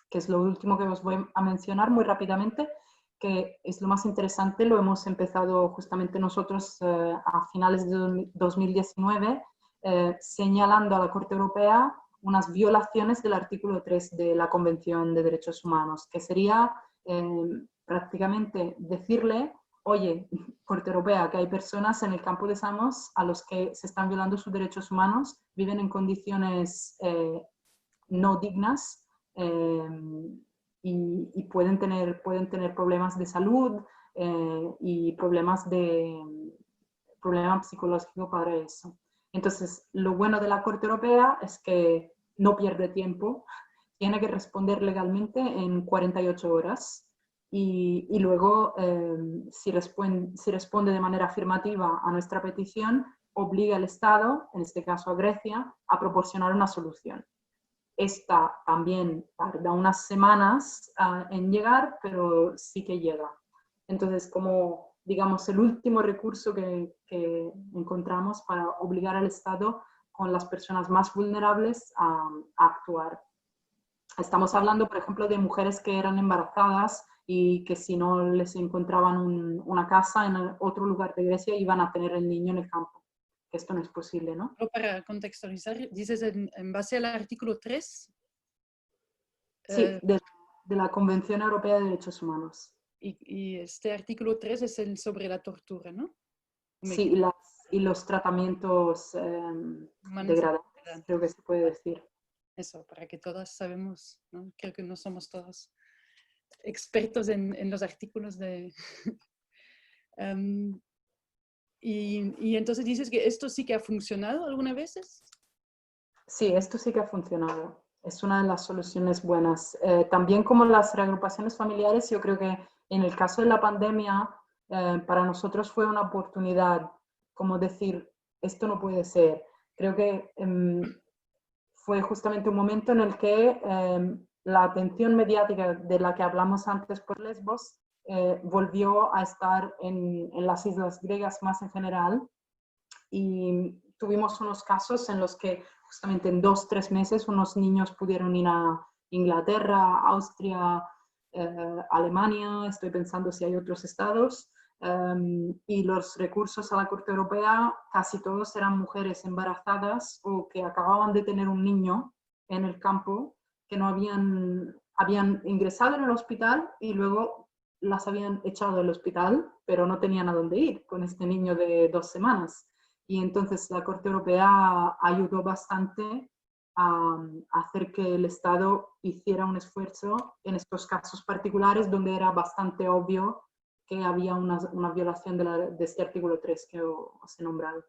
que es lo último que os voy a mencionar muy rápidamente, que es lo más interesante, lo hemos empezado justamente nosotros a finales de 2019, señalando a la Corte Europea unas violaciones del artículo 3 de la Convención de Derechos Humanos, que sería prácticamente decirle, oye, Corte Europea, que hay personas en el campo de Samos a los que se están violando sus derechos humanos, viven en condiciones no dignas y pueden tener problemas de salud y problemas psicológicos para eso. Entonces, lo bueno de la Corte Europea es que no pierde tiempo, tiene que responder legalmente en 48 horas y luego, si responde de manera afirmativa a nuestra petición, obliga al Estado, en este caso a Grecia, a proporcionar una solución. Esta también tarda unas semanas en llegar, pero sí que llega. Entonces, como digamos, el último recurso que encontramos para obligar al Estado con las personas más vulnerables a actuar. Estamos hablando, por ejemplo, de mujeres que eran embarazadas y que si no les encontraban una casa en otro lugar de Grecia iban a tener el niño en el campo. Esto no es posible, ¿no? Para contextualizar, dices en base al artículo 3. Sí, de la Convención Europea de Derechos Humanos. Y este artículo 3 es el sobre la tortura, ¿no? Sí, y los tratamientos degradantes, creo que se puede decir. Eso, para que todas sabemos, ¿no? Creo que no somos todos expertos en los artículos de... y entonces dices que esto sí que ha funcionado algunas veces. Sí, esto sí que ha funcionado. Es una de las soluciones buenas. También como las reagrupaciones familiares, yo creo que en el caso de la pandemia, para nosotros fue una oportunidad, como decir, esto no puede ser. Creo que fue justamente un momento en el que la atención mediática de la que hablamos antes por Lesbos volvió a estar en las islas griegas más en general y tuvimos unos casos en los que justamente en 2-3 meses unos niños pudieron ir a Inglaterra, Austria, Alemania, estoy pensando si hay otros estados, y los recursos a la Corte Europea casi todos eran mujeres embarazadas o que acababan de tener un niño en el campo que no habían ingresado en el hospital y luego las habían echado del hospital, pero no tenían a dónde ir con este niño de 2 semanas. Y entonces la Corte Europea ayudó bastante a hacer que el Estado hiciera un esfuerzo en estos casos particulares donde era bastante obvio que había una violación de este artículo 3 que os he nombrado.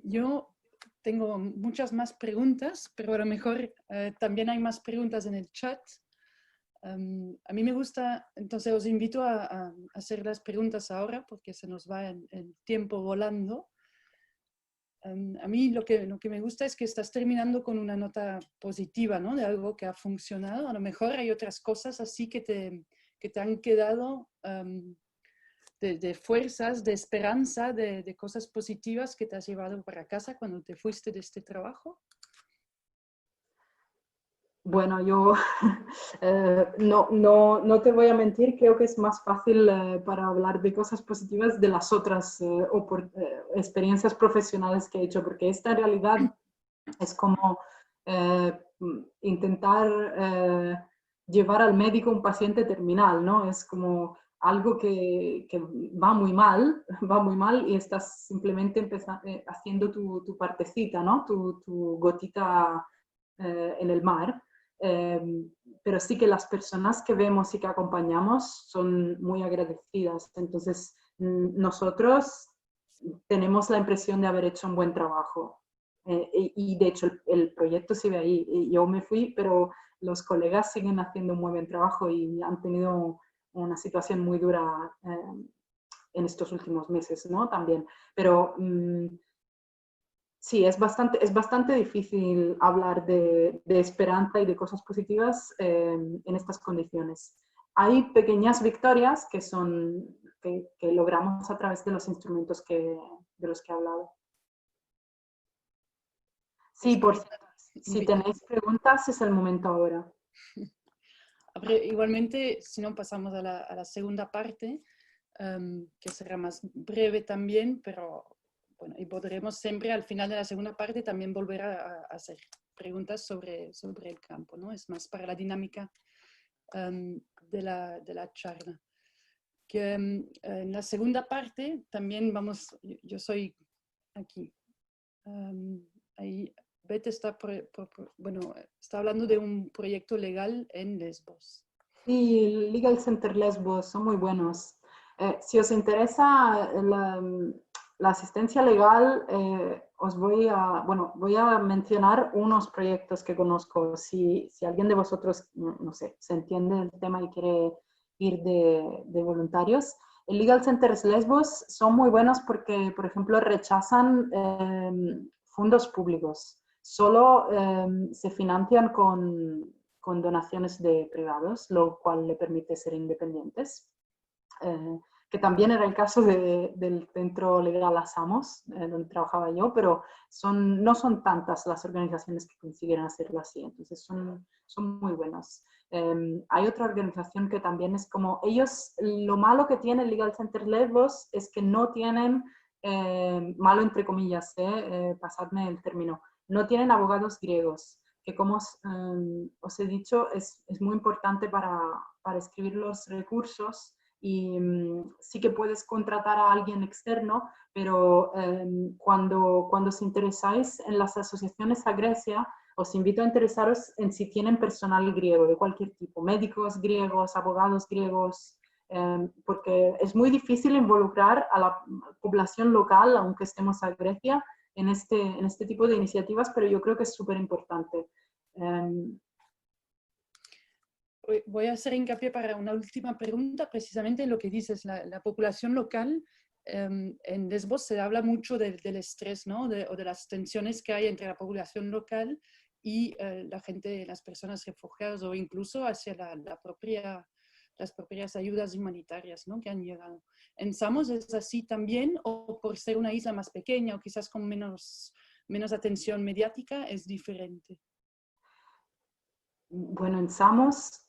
Yo tengo muchas más preguntas, pero a lo mejor también hay más preguntas en el chat. A mí me gusta, entonces os invito a hacer las preguntas ahora porque se nos va el tiempo volando. A mí lo que me gusta es que estás terminando con una nota positiva, ¿no? De algo que ha funcionado. A lo mejor hay otras cosas así que te han quedado de fuerzas, de esperanza, de cosas positivas que te has llevado para casa cuando te fuiste de este trabajo. Bueno, yo no te voy a mentir, creo que es más fácil para hablar de cosas positivas de las otras experiencias profesionales que he hecho, porque esta en realidad es como intentar llevar al médico un paciente terminal, ¿no? Es como algo que va muy mal y estás simplemente haciendo tu partecita, ¿no? Tu gotita en el mar. Pero sí que las personas que vemos y que acompañamos son muy agradecidas. Entonces, nosotros tenemos la impresión de haber hecho un buen trabajo. Y de hecho el proyecto sigue ahí. Yo me fui, pero los colegas siguen haciendo un muy buen trabajo y han tenido una situación muy dura en estos últimos meses, ¿no? También. Pero sí, es bastante difícil hablar de esperanza y de cosas positivas en estas condiciones. Hay pequeñas victorias que logramos a través de los instrumentos de los que he hablado. Sí, por cierto, si tenéis preguntas es el momento ahora. Igualmente, si no, pasamos a la segunda parte, que será más breve también, pero bueno, y podremos siempre al final de la segunda parte también volver a hacer preguntas sobre el campo, ¿no? Es más para la dinámica de la charla. que en la segunda parte también vamos, yo soy aquí, ahí Beth está, bueno, está hablando de un proyecto legal en Lesbos. Sí, Legal Center Lesbos son muy buenos. Si os interesa la asistencia legal, os voy a mencionar unos proyectos que conozco. Si alguien de vosotros, no sé, se entiende el tema y quiere ir de voluntarios, el Legal Centers Lesbos son muy buenos porque, por ejemplo, rechazan fondos públicos. Solo se financian con donaciones de privados, lo cual le permite ser independientes, que también era el caso del centro legal Asamos, donde trabajaba yo, pero no son tantas las organizaciones que consiguen hacerlo así, entonces son muy buenos. Hay otra organización que también es como ellos, lo malo que tiene el Legal Center Lesbos es que no tienen, malo entre comillas, pasadme el término, no tienen abogados griegos, que como os he dicho es muy importante para escribir los recursos y sí que puedes contratar a alguien externo, pero cuando os interesáis en las asociaciones a Grecia, os invito a interesaros en si tienen personal griego de cualquier tipo, médicos griegos, abogados griegos, porque es muy difícil involucrar a la población local, aunque estemos a Grecia, en este tipo de iniciativas, pero yo creo que es súper importante. Voy a hacer hincapié para una última pregunta, precisamente en lo que dices, la población local. En Lesbos se habla mucho del estrés, ¿no? O de las tensiones que hay entre la población local y la gente, las personas refugiadas o incluso hacia las propias ayudas humanitarias, ¿no? Que han llegado. ¿En Samos es así también o por ser una isla más pequeña o quizás con menos atención mediática es diferente? Bueno, en Samos,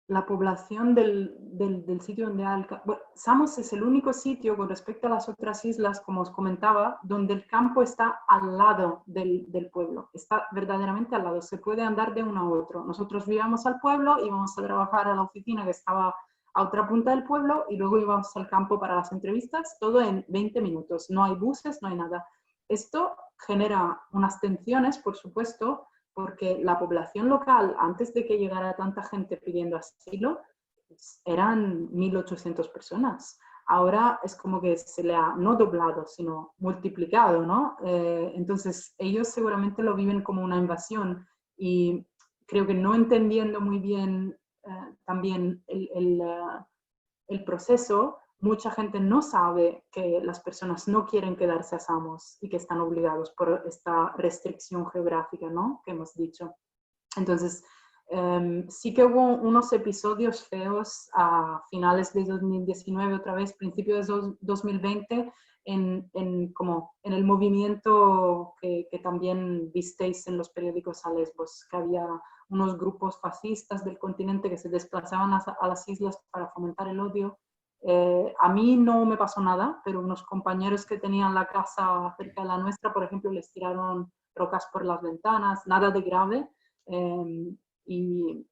la población del sitio donde bueno, Samos es el único sitio con respecto a las otras islas, como os comentaba, donde el campo está al lado del pueblo, está verdaderamente al lado, se puede andar de uno a otro. Nosotros vivíamos al pueblo, íbamos a trabajar a la oficina que estaba a otra punta del pueblo y luego íbamos al campo para las entrevistas, todo en 20 minutos, no hay buses, no hay nada. Esto genera unas tensiones, por supuesto, porque la población local, antes de que llegara tanta gente pidiendo asilo, eran 1.800 personas. Ahora es como que se le ha no doblado, sino multiplicado, ¿no? Entonces ellos seguramente lo viven como una invasión y creo que no entendiendo muy bien también el proceso, mucha gente no sabe que las personas no quieren quedarse a Samos y que están obligados por esta restricción geográfica, ¿no? Que hemos dicho. Entonces, sí que hubo unos episodios feos a finales de 2019, otra vez, principios de 2020, en el movimiento que también visteis en los periódicos a Lesbos, que había unos grupos fascistas del continente que se desplazaban a las islas para fomentar el odio. A mí no me pasó nada, pero unos compañeros que tenían la casa cerca de la nuestra, por ejemplo, les tiraron rocas por las ventanas, nada de grave. Y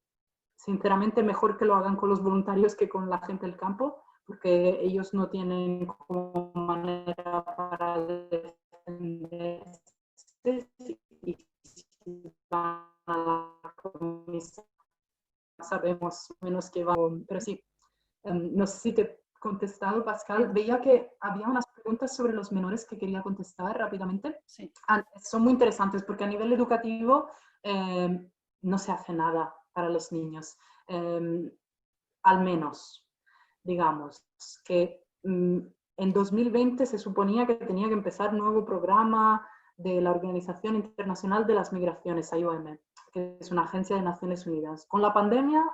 sinceramente mejor que lo hagan con los voluntarios que con la gente del campo, porque ellos no tienen como manera para defenderse y si van a la comisión sabemos menos que van, pero sí, no sé si te he contestado, Pascal. Veía que había unas preguntas sobre los menores que quería contestar rápidamente. Sí. Son muy interesantes porque a nivel educativo no se hace nada para los niños. Al menos, digamos, que en 2020 se suponía que tenía que empezar un nuevo programa de la Organización Internacional de las Migraciones, IOM, que es una agencia de Naciones Unidas. Con la pandemia,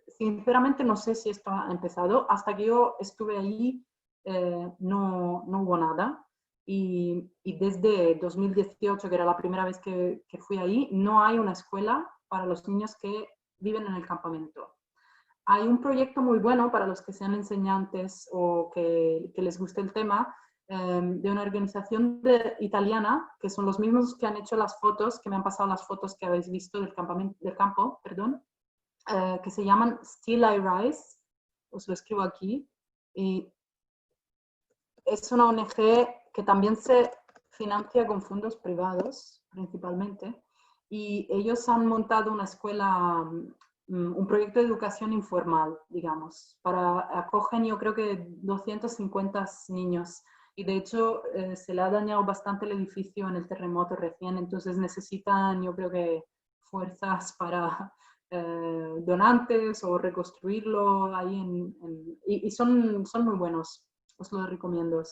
sinceramente no sé si esto ha empezado. Hasta que yo estuve ahí no hubo nada. Y desde 2018, que era la primera vez que fui ahí, no hay una escuela para los niños que viven en el campamento. Hay un proyecto muy bueno para los que sean enseñantes o que les guste el tema, de una organización italiana, que son los mismos que han hecho las fotos, que me han pasado las fotos que habéis visto del campo, que se llaman Still I Rise, os lo escribo aquí, Y es una ONG que también se financia con fondos privados, principalmente, y ellos han montado una escuela, un proyecto de educación informal, digamos, acogen yo creo que 250 niños, y de hecho se le ha dañado bastante el edificio en el terremoto recién, entonces necesitan yo creo que fuerzas para donantes o reconstruirlo ahí y son muy buenos, os lo recomiendo.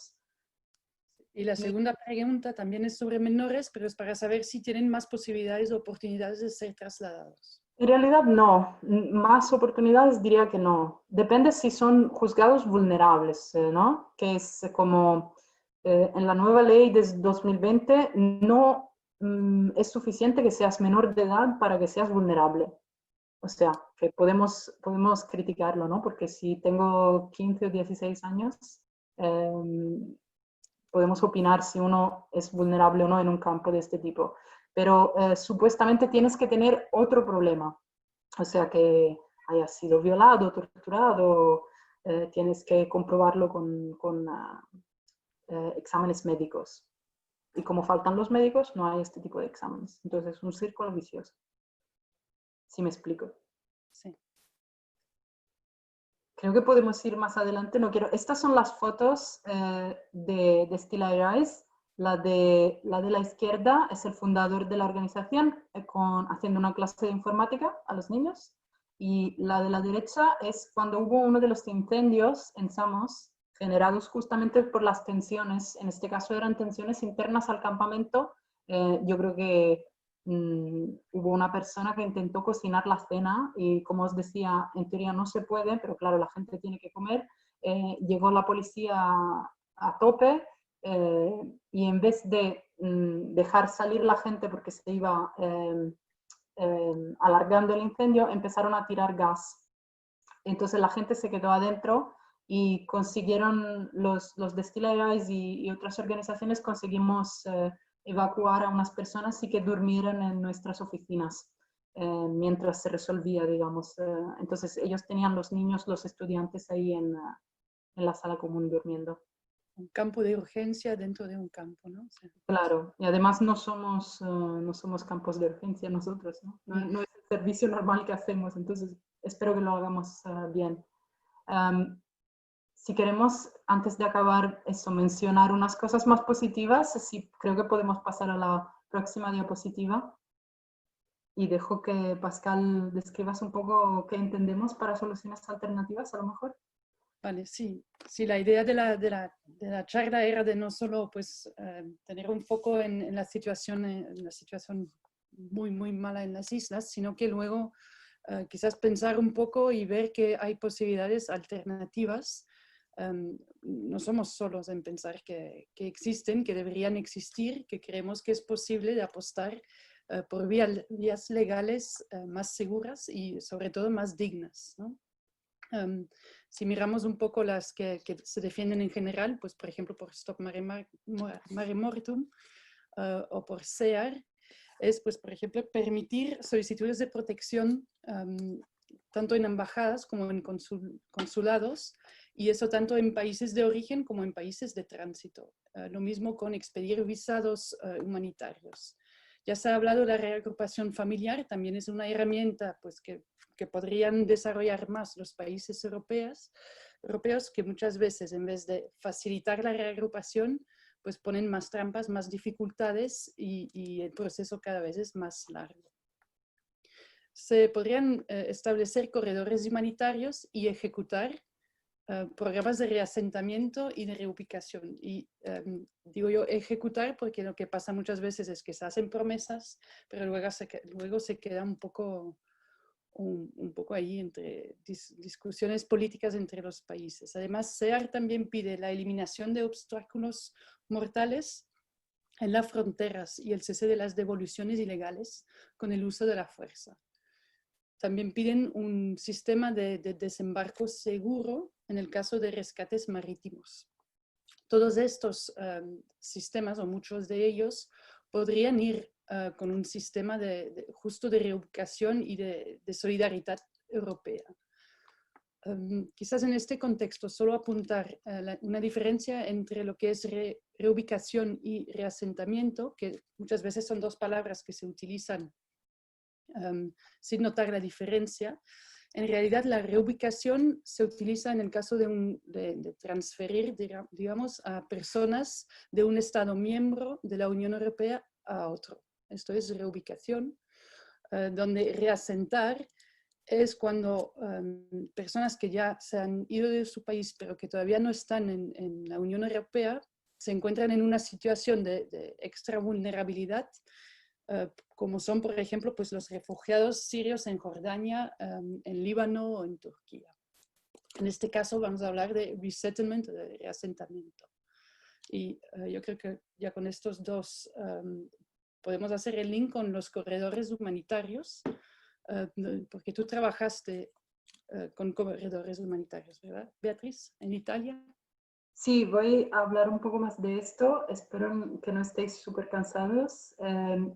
Y la segunda pregunta también es sobre menores, pero es para saber si tienen más posibilidades o oportunidades de ser trasladados. En realidad no, más oportunidades diría que no. Depende si son juzgados vulnerables, ¿no? Que es como en la nueva ley de 2020 no es suficiente que seas menor de edad para que seas vulnerable. O sea, que podemos criticarlo, ¿no? Porque si tengo 15 o 16 años, podemos opinar si uno es vulnerable o no en un campo de este tipo. Pero supuestamente tienes que tener otro problema. O sea, que hayas sido violado, torturado, tienes que comprobarlo con exámenes médicos. Y como faltan los médicos, no hay este tipo de exámenes. Entonces es un círculo vicioso. Si me explico. Sí. Creo que podemos ir más adelante. No quiero. Estas son las fotos de Still Rise. La de la izquierda es el fundador de la organización haciendo una clase de informática a los niños. Y la de la derecha es cuando hubo uno de los incendios en Samos, generados justamente por las tensiones. En este caso eran tensiones internas al campamento. Yo creo que hubo una persona que intentó cocinar la cena y, como os decía, en teoría no se puede, pero claro, la gente tiene que comer. Llegó la policía a tope y en vez de dejar salir la gente porque se iba alargando el incendio, empezaron a tirar gas. Entonces la gente se quedó adentro y consiguieron los destileries y otras organizaciones conseguimos evacuar a unas personas y que durmieran en nuestras oficinas mientras se resolvía, digamos. Entonces ellos tenían los niños, los estudiantes ahí en la sala común durmiendo. Un campo de urgencia dentro de un campo, ¿no? O sea, Claro, y además no somos campos de urgencia nosotros, ¿no? No es el servicio normal que hacemos, entonces espero que lo hagamos bien. Si queremos, antes de acabar eso, mencionar unas cosas más positivas, sí, creo que podemos pasar a la próxima diapositiva. Y dejo que Pascal describas un poco qué entendemos para soluciones alternativas, a lo mejor. vale, sí. Sí, la idea de la charla era de no solo pues, tener un foco en la situación muy, muy mala en las islas, sino que luego quizás pensar un poco y ver que hay posibilidades alternativas. No somos solos en pensar que existen, que deberían existir, que creemos que es posible de apostar por vías legales más seguras y sobre todo más dignas, ¿no? Si miramos un poco las que se defienden en general, pues por ejemplo por Stop Mare Mortum o por SEAR, es pues por ejemplo permitir solicitudes de protección tanto en embajadas como en consulados, y eso tanto en países de origen como en países de tránsito. Lo mismo con expedir visados humanitarios. Ya se ha hablado de la reagrupación familiar, también es una herramienta pues, que podrían desarrollar más los países europeos, que muchas veces en vez de facilitar la reagrupación, pues ponen más trampas, más dificultades y el proceso cada vez es más largo. Se podrían establecer corredores humanitarios y ejecutar programas de reasentamiento y de reubicación. Y digo yo ejecutar porque lo que pasa muchas veces es que se hacen promesas, pero luego se queda un poco ahí entre discusiones políticas entre los países. Además, SEAR también pide la eliminación de obstáculos mortales en las fronteras y el cese de las devoluciones ilegales con el uso de la fuerza. También piden un sistema de desembarco seguro en el caso de rescates marítimos. Todos estos sistemas, o muchos de ellos, podrían ir con un sistema justo de reubicación y de solidaridad europea. quizás en este contexto solo apuntar una diferencia entre lo que es reubicación y reasentamiento, que muchas veces son dos palabras que se utilizan sin notar la diferencia. En realidad, la reubicación se utiliza en el caso de transferir, digamos, a personas de un Estado miembro de la Unión Europea a otro. Esto es reubicación, donde reasentar es cuando personas que ya se han ido de su país, pero que todavía no están en la Unión Europea, se encuentran en una situación de extra vulnerabilidad, como son, por ejemplo, pues los refugiados sirios en Jordania, en Líbano o en Turquía. En este caso vamos a hablar de resettlement, de reasentamiento. Y yo creo que ya con estos dos podemos hacer el link con los corredores humanitarios, porque tú trabajaste con corredores humanitarios, ¿verdad, Beatriz, en Italia? Sí, voy a hablar un poco más de esto. Espero que no estéis súper cansados.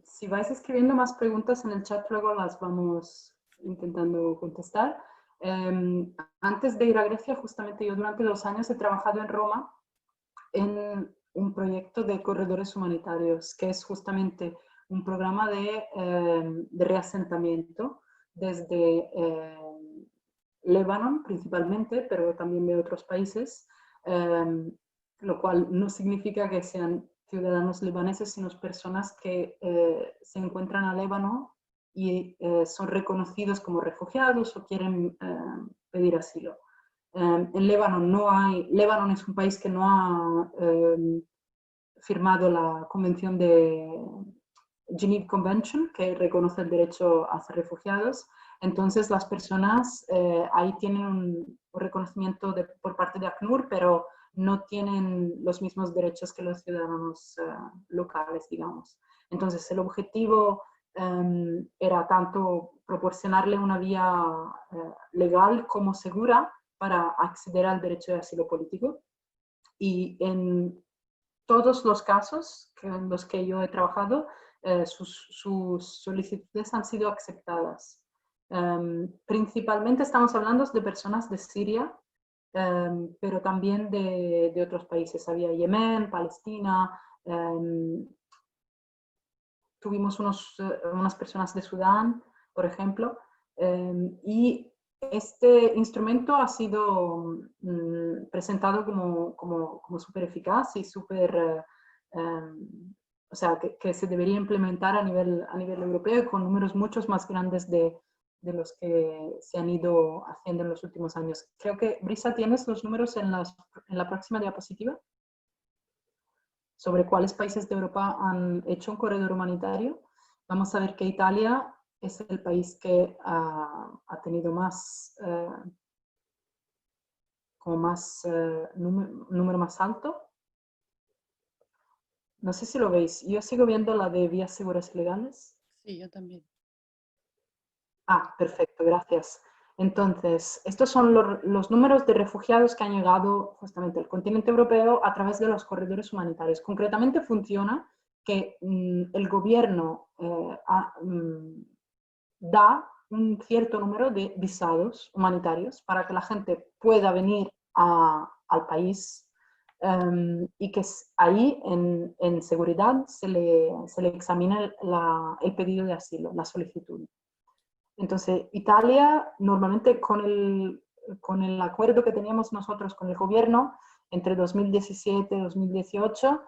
Si vais escribiendo más preguntas en el chat, luego las vamos intentando contestar. Antes de ir a Grecia, justamente yo durante 2 años he trabajado en Roma en un proyecto de corredores humanitarios, que es justamente un programa de reasentamiento desde Líbano principalmente, pero también de otros países, lo cual no significa que sean ciudadanos libaneses, sino personas que se encuentran a Líbano y son reconocidos como refugiados o quieren pedir asilo. En Líbano es un país que no ha firmado la Convención de Geneva Convention, que reconoce el derecho a ser refugiados. Entonces las personas ahí tienen un reconocimiento por parte de ACNUR, pero no tienen los mismos derechos que los ciudadanos locales, digamos. Entonces el objetivo era tanto proporcionarle una vía legal como segura para acceder al derecho de asilo político. Y en todos los casos en los que yo he trabajado, sus solicitudes han sido aceptadas. Principalmente estamos hablando de personas de Siria, pero también de otros países. Había Yemen, Palestina, tuvimos unas personas de Sudán, por ejemplo, y este instrumento ha sido presentado como súper eficaz y súper, o sea, que se debería implementar a nivel europeo con números muchos más grandes de los que se han ido haciendo en los últimos años. Creo que, Brisa, ¿tienes los números en la próxima diapositiva? Sobre cuáles países de Europa han hecho un corredor humanitario. Vamos a ver que Italia es el país que ha tenido más, número más alto. No sé si lo veis. Yo sigo viendo la de vías seguras y legales. Sí, yo también. Ah, perfecto, gracias. Entonces, estos son los números de refugiados que han llegado justamente al continente europeo a través de los corredores humanitarios. Concretamente funciona que el gobierno da un cierto número de visados humanitarios para que la gente pueda venir al país y que ahí en seguridad se le examina el pedido de asilo, la solicitud. Entonces, Italia, normalmente con el acuerdo que teníamos nosotros con el gobierno, entre 2017 y 2018,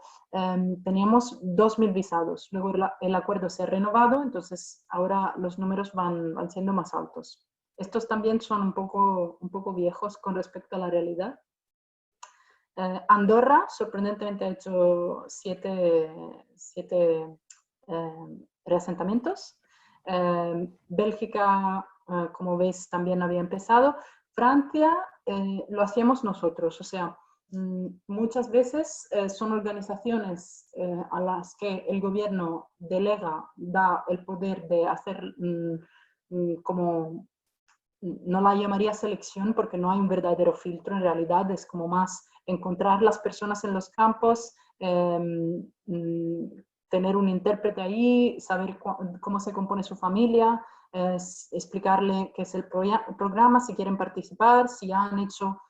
teníamos 2.000 visados. Luego el acuerdo se ha renovado, entonces ahora los números van siendo más altos. Estos también son un poco viejos con respecto a la realidad. Andorra, sorprendentemente, ha hecho 7 reasentamientos. Bélgica, como veis, también había empezado. Francia lo hacíamos nosotros, o sea, muchas veces son organizaciones a las que el gobierno delega, da el poder de hacer como, no la llamaría selección porque no hay un verdadero filtro, en realidad es como más encontrar las personas en los campos, tener un intérprete ahí, saber cómo se compone su familia, explicarle qué es el programa, si quieren participar, si ya han hecho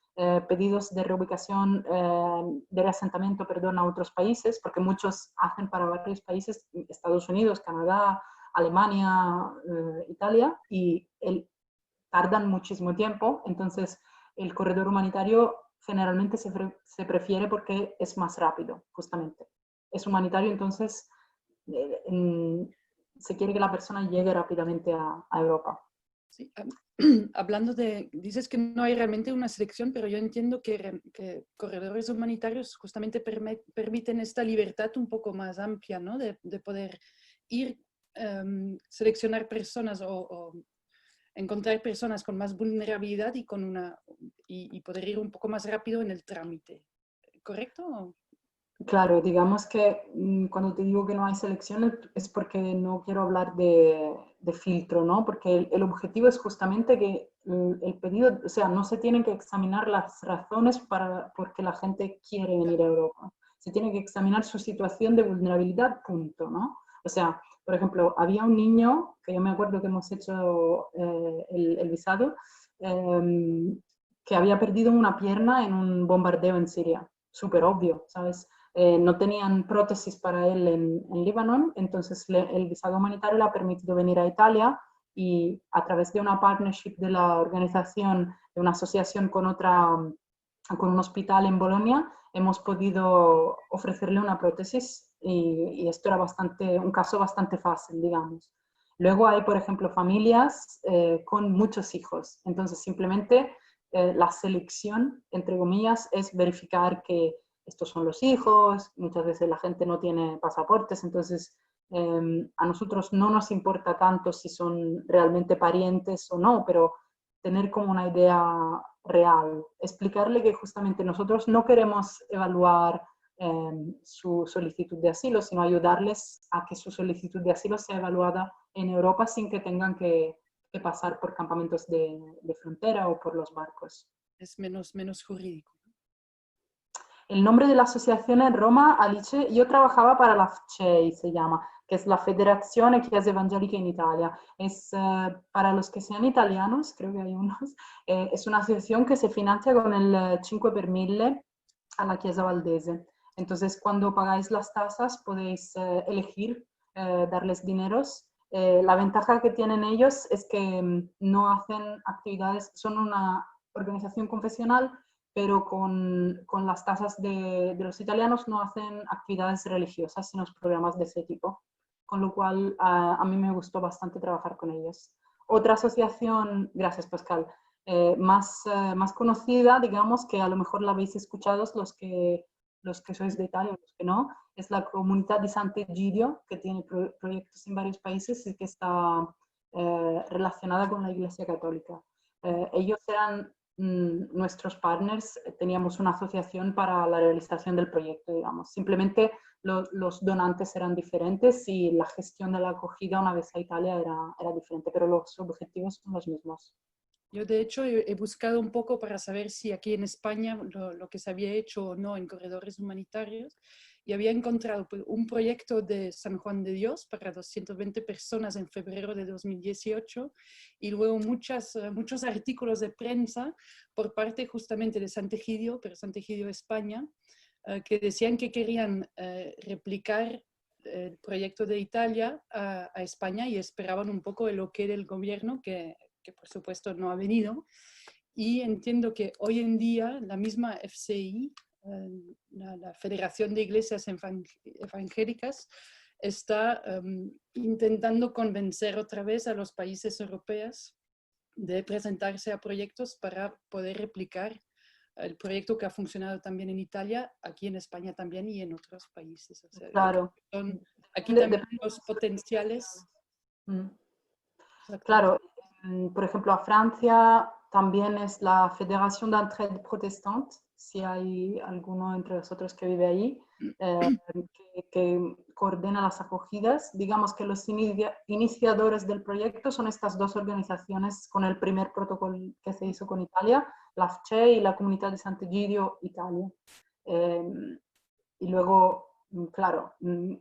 pedidos de reubicación, de reasentamiento, perdón, a otros países, porque muchos hacen para varios países, Estados Unidos, Canadá, Alemania, Italia, y tardan muchísimo tiempo. Entonces el corredor humanitario generalmente se prefiere porque es más rápido, justamente. Es humanitario, entonces se quiere que la persona llegue rápidamente a Europa. Sí, hablando dices que no hay realmente una selección, pero yo entiendo que corredores humanitarios justamente permiten esta libertad un poco más amplia, ¿no? De poder ir, seleccionar personas o encontrar personas con más vulnerabilidad y poder ir un poco más rápido en el trámite. ¿Correcto? Claro, digamos que cuando te digo que no hay selección es porque no quiero hablar de filtro, ¿no? Porque el objetivo es justamente que el pedido, o sea, no se tienen que examinar las razones porque la gente quiere venir a Europa. Se tiene que examinar su situación de vulnerabilidad, punto, ¿no? O sea, por ejemplo, había un niño, que yo me acuerdo que hemos hecho el visado, que había perdido una pierna en un bombardeo en Siria. Súper obvio, ¿sabes? No tenían prótesis para él en Líbano, entonces el visado humanitario le ha permitido venir a Italia y a través de una partnership de la organización, de una asociación con un hospital en Bolonia, hemos podido ofrecerle una prótesis y esto era un caso bastante fácil, digamos. Luego hay, por ejemplo, familias con muchos hijos, entonces simplemente la selección, entre comillas, es verificar que estos son los hijos, muchas veces la gente no tiene pasaportes, entonces a nosotros no nos importa tanto si son realmente parientes o no, pero tener como una idea real, explicarle que justamente nosotros no queremos evaluar su solicitud de asilo, sino ayudarles a que su solicitud de asilo sea evaluada en Europa sin que tengan que pasar por campamentos de frontera o por los barcos. Es menos jurídico. El nombre de la asociación en Roma, Alice, yo trabajaba para la FCEI, se llama, que es la Federazione Chiesa Evangelica in Italia. Es, para los que sean italianos, creo que hay unos, es una asociación que se financia con el 5 per 1000 a la Chiesa Valdese. Entonces, cuando pagáis las tasas, podéis elegir darles dineros. La ventaja que tienen ellos es que no hacen actividades, son una organización confesional, pero con las tasas de los italianos no hacen actividades religiosas, sino programas de ese tipo. Con lo cual, a mí me gustó bastante trabajar con ellos. Otra asociación, gracias Pascal, más conocida, digamos, que a lo mejor la habéis escuchado los que sois de Italia, los que no, es la Comunidad di Sant'Egidio, que tiene proyectos en varios países y que está relacionada con la Iglesia Católica. Ellos eran nuestros partners, teníamos una asociación para la realización del proyecto, digamos. Simplemente los donantes eran diferentes y la gestión de la acogida una vez a Italia era diferente, pero los objetivos son los mismos. Yo, de hecho, he buscado un poco para saber si aquí en España lo que se había hecho o no en corredores humanitarios, y había encontrado un proyecto de San Juan de Dios para 220 personas en febrero de 2018 y luego muchos artículos de prensa por parte justamente de Sant'Egidio, pero Sant'Egidio España, que decían que querían replicar el proyecto de Italia a España y esperaban un poco el ok del gobierno que por supuesto no ha venido. Y entiendo que hoy en día la misma FCI, la Federación de Iglesias Evangélicas, está intentando convencer otra vez a los países europeos de presentarse a proyectos para poder replicar el proyecto que ha funcionado también en Italia, aquí en España también y en otros países. O sea, claro. Aquí también los potenciales. Claro, por ejemplo, a Francia también es la Federación d'Entraide Protestante, si hay alguno entre vosotros que vive ahí, que coordina las acogidas. Digamos que los iniciadores del proyecto son estas dos organizaciones con el primer protocolo que se hizo con Italia, la FCE y la Comunidad de Sant'Egidio Italia. Y luego claro,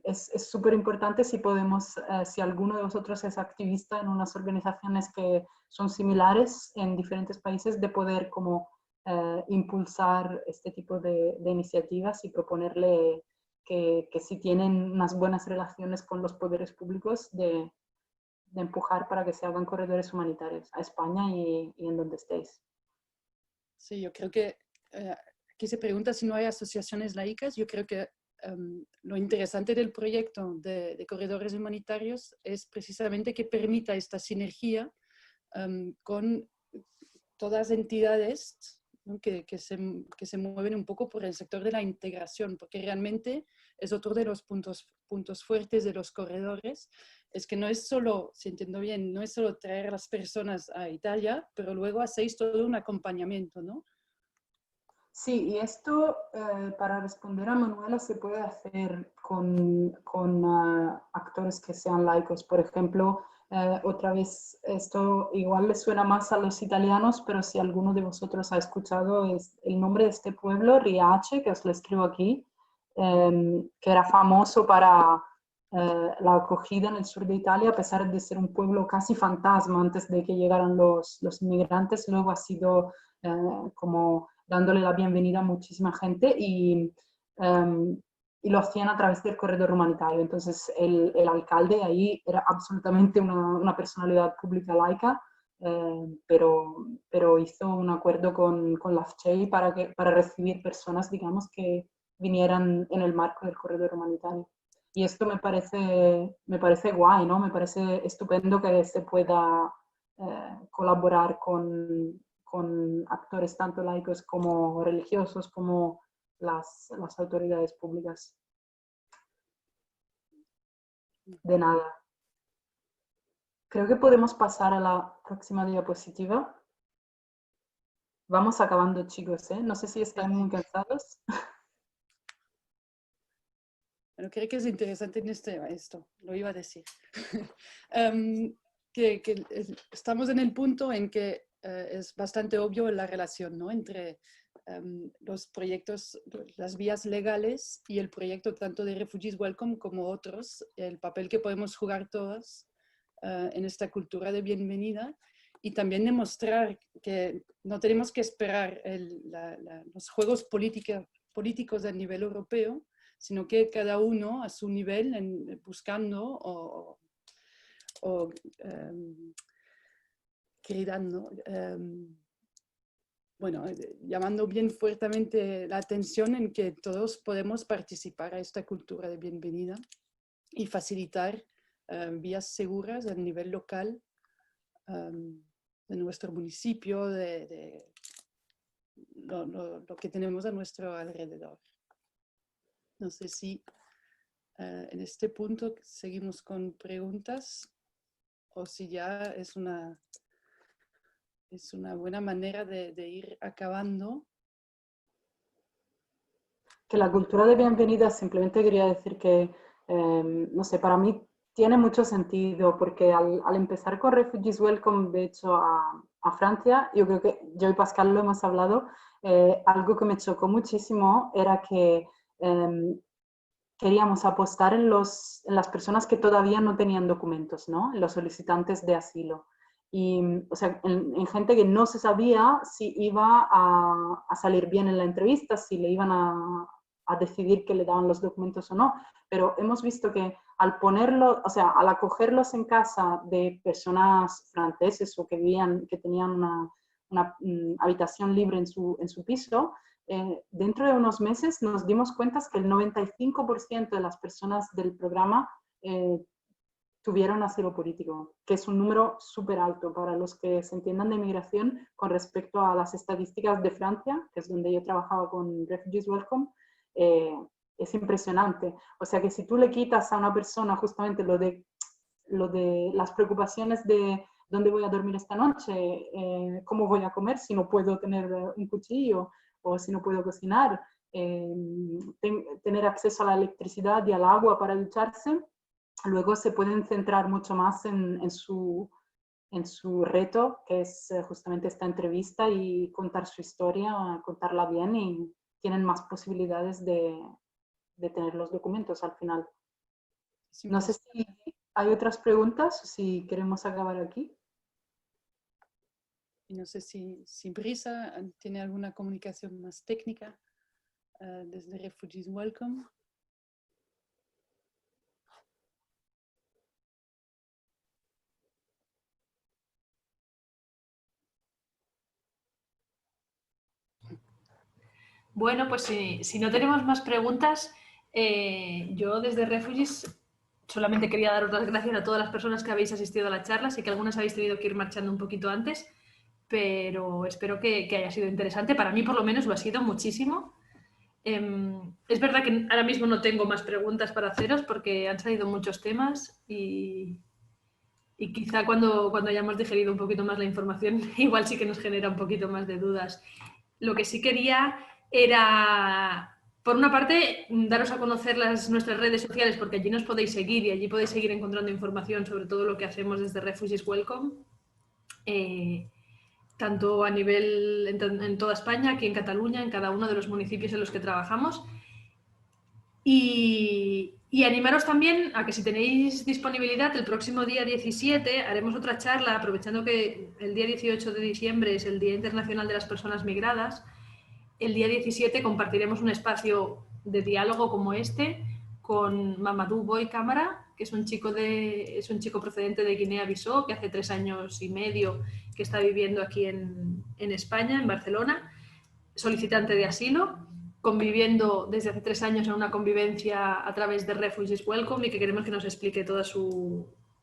es súper importante si podemos, si alguno de vosotros es activista en unas organizaciones que son similares en diferentes países, de poder como impulsar este tipo de iniciativas y proponerle que si tienen unas buenas relaciones con los poderes públicos, de empujar para que se hagan corredores humanitarios a España y en donde estéis. Sí, yo creo que aquí se pregunta si no hay asociaciones laicas. Yo creo que lo interesante del proyecto de corredores humanitarios es precisamente que permita esta sinergia con todas las entidades, ¿no? que se mueven un poco por el sector de la integración, porque realmente es otro de los puntos fuertes de los corredores, es que no es solo, si entiendo bien, no es solo traer a las personas a Italia, pero luego hacéis todo un acompañamiento, ¿no? Sí, y esto para responder a Manuela se puede hacer con actores que sean laicos. Por ejemplo, otra vez, esto igual le suena más a los italianos, pero si alguno de vosotros ha escuchado es el nombre de este pueblo, Riace, que os lo escribo aquí, que era famoso para la acogida en el sur de Italia, a pesar de ser un pueblo casi fantasma antes de que llegaran los inmigrantes, luego ha sido como dándole la bienvenida a muchísima gente y lo hacían a través del corredor humanitario. Entonces el alcalde ahí era absolutamente una personalidad pública laica, pero hizo un acuerdo con la FCEI para recibir personas, digamos, que vinieran en el marco del corredor humanitario. Y esto me parece guay, ¿no? Me parece estupendo que se pueda colaborar con actores tanto laicos como religiosos, como las autoridades públicas. De nada. Creo que podemos pasar a la próxima diapositiva. Vamos acabando, chicos, ¿eh? No sé si están muy cansados. Bueno, creo que es interesante en esto, lo iba a decir. Que estamos en el punto en que es bastante obvio la relación, ¿no? Entre los proyectos, las vías legales y el proyecto tanto de Refugees Welcome como otros, el papel que podemos jugar todos en esta cultura de bienvenida y también demostrar que no tenemos que esperar los juegos políticos a nivel europeo, sino que cada uno a su nivel, buscando o gritando, bueno, llamando bien fuertemente la atención en que todos podemos participar a esta cultura de bienvenida y facilitar vías seguras a nivel local de nuestro municipio, de lo que tenemos a nuestro alrededor. No sé si en este punto seguimos con preguntas o si ya es una buena manera de ir acabando. Que la cultura de bienvenida, simplemente quería decir que, no sé, para mí tiene mucho sentido, porque al empezar con Refugees Welcome, de hecho, a Francia, yo creo que yo y Pascal lo hemos hablado, algo que me chocó muchísimo era que queríamos apostar en las personas que todavía no tenían documentos, ¿no? En los solicitantes de asilo. Y, o sea, en gente que no se sabía si iba a salir bien en la entrevista, si le iban a decidir que le daban los documentos o no. Pero hemos visto que al ponerlo, o sea, al acogerlos en casa de personas franceses o que tenían una habitación libre en su piso, dentro de unos meses nos dimos cuenta que el 95% de las personas del programa tuvieron asilo político, que es un número súper alto para los que se entiendan de inmigración con respecto a las estadísticas de Francia, que es donde yo trabajaba con Refugees Welcome. Es impresionante. O sea que si tú le quitas a una persona justamente lo de las preocupaciones de dónde voy a dormir esta noche, cómo voy a comer si no puedo tener un cuchillo o si no puedo cocinar, tener acceso a la electricidad y al agua para ducharse, luego se pueden centrar mucho más en su reto, que es justamente esta entrevista y contar su historia, contarla bien, y tienen más posibilidades de tener los documentos al final. Sí, No sé si hay otras preguntas o si queremos acabar aquí. y no sé si Brisa tiene alguna comunicación más técnica desde Refugees Welcome. Bueno, pues si no tenemos más preguntas, yo desde Refugees solamente quería daros las gracias a todas las personas que habéis asistido a la charla. Sé que algunas habéis tenido que ir marchando un poquito antes, pero espero que haya sido interesante. Para mí, por lo menos, lo ha sido muchísimo. Es verdad que ahora mismo no tengo más preguntas para haceros porque han salido muchos temas y quizá cuando hayamos digerido un poquito más la información, igual sí que nos genera un poquito más de dudas. Lo que sí quería era, por una parte, daros a conocer nuestras redes sociales, porque allí nos podéis seguir y allí podéis seguir encontrando información sobre todo lo que hacemos desde Refugees Welcome, tanto a nivel en toda España, aquí en Cataluña, en cada uno de los municipios en los que trabajamos. Y animaros también a que si tenéis disponibilidad, el próximo día 17 haremos otra charla, aprovechando que el día 18 de diciembre es el Día Internacional de las Personas Migradas. El día 17 compartiremos un espacio de diálogo como este con Mamadou Boy Cámara, que es un chico procedente de Guinea-Bissau, que hace 3 años y medio que está viviendo aquí en España, en Barcelona, solicitante de asilo, conviviendo desde hace 3 años en una convivencia a través de Refugees Welcome y que queremos que nos explique toda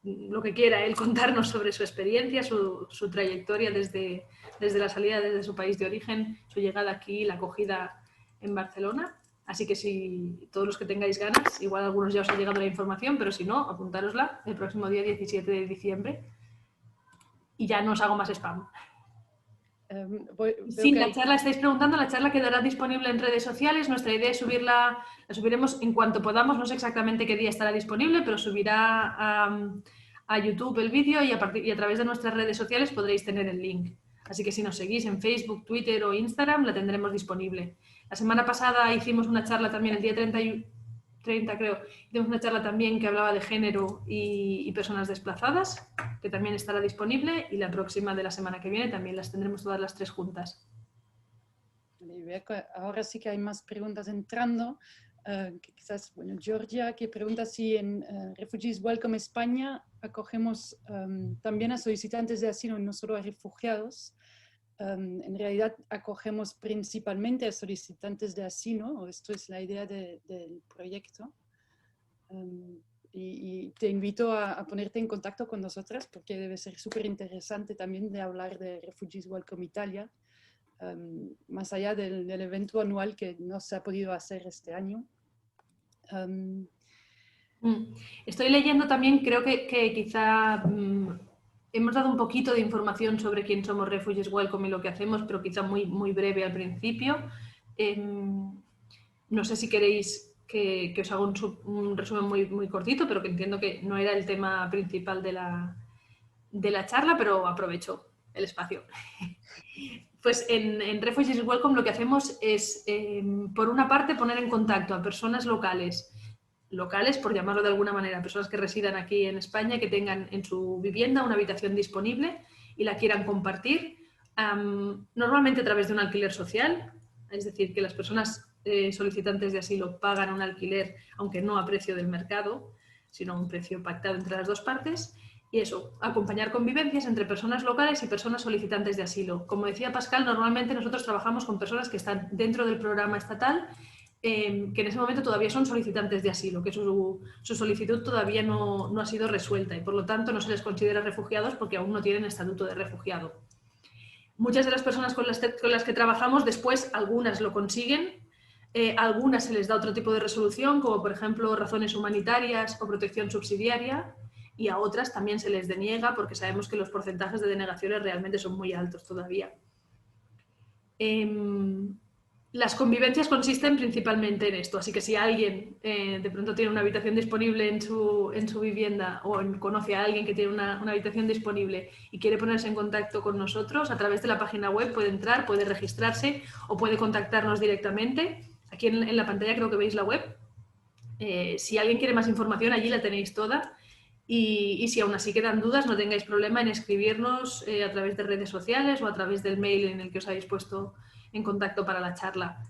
lo que quiera él contarnos sobre su experiencia, su trayectoria desde la salida desde su país de origen, su llegada aquí, la acogida en Barcelona. Así que si todos los que tengáis ganas, igual a algunos ya os ha llegado la información, pero si no, apuntárosla el próximo día 17 de diciembre y ya no os hago más spam. Sí, la charla, estáis preguntando, la charla quedará disponible en redes sociales. Nuestra idea es subirla, la subiremos en cuanto podamos, no sé exactamente qué día estará disponible, pero subirá a YouTube el vídeo y a través de nuestras redes sociales podréis tener el link. Así que si nos seguís en Facebook, Twitter o Instagram, la tendremos disponible. La semana pasada hicimos una charla también, el día 30 creo, hicimos una charla también que hablaba de género y personas desplazadas, que también estará disponible, y la próxima de la semana que viene también las tendremos todas las 3 juntas. Ahora sí que hay más preguntas entrando. Que quizás, bueno, Georgia, que pregunta si en Refugees Welcome España acogemos también a solicitantes de asilo, no solo a refugiados. En realidad acogemos principalmente a solicitantes de asilo, o esto es la idea del proyecto. Y te invito a ponerte en contacto con nosotras porque debe ser súper interesante también de hablar de Refugees Welcome Italia, más allá del evento anual que no se ha podido hacer este año. Estoy leyendo también, creo que quizá hemos dado un poquito de información sobre quién somos Refugees Welcome y lo que hacemos, pero quizá muy, muy breve al principio. No sé si queréis que os haga un resumen muy, muy cortito, pero que entiendo que no era el tema principal de la charla, pero aprovecho el espacio. Pues en Refugees Welcome lo que hacemos es, por una parte, poner en contacto a personas locales, por llamarlo de alguna manera, personas que residan aquí en España, que tengan en su vivienda una habitación disponible y la quieran compartir, normalmente a través de un alquiler social, es decir, que las personas solicitantes de asilo pagan un alquiler, aunque no a precio del mercado, sino a un precio pactado entre las dos partes. Y eso, acompañar convivencias entre personas locales y personas solicitantes de asilo. Como decía Pascal, normalmente nosotros trabajamos con personas que están dentro del programa estatal, que en ese momento todavía son solicitantes de asilo, que su solicitud todavía no ha sido resuelta y por lo tanto no se les considera refugiados porque aún no tienen estatuto de refugiado. Muchas de las personas con las que trabajamos, después algunas lo consiguen, algunas se les da otro tipo de resolución, como por ejemplo razones humanitarias o protección subsidiaria, y a otras también se les deniega porque sabemos que los porcentajes de denegaciones realmente son muy altos todavía. Las convivencias consisten principalmente en esto, así que si alguien de pronto tiene una habitación disponible en su vivienda o conoce a alguien que tiene una habitación disponible y quiere ponerse en contacto con nosotros, a través de la página web puede entrar, puede registrarse o puede contactarnos directamente. Aquí en la pantalla creo que veis la web. Si alguien quiere más información, allí la tenéis toda. Y si aún así quedan dudas, no tengáis problema en escribirnos a través de redes sociales o a través del mail en el que os habéis puesto en contacto para la charla.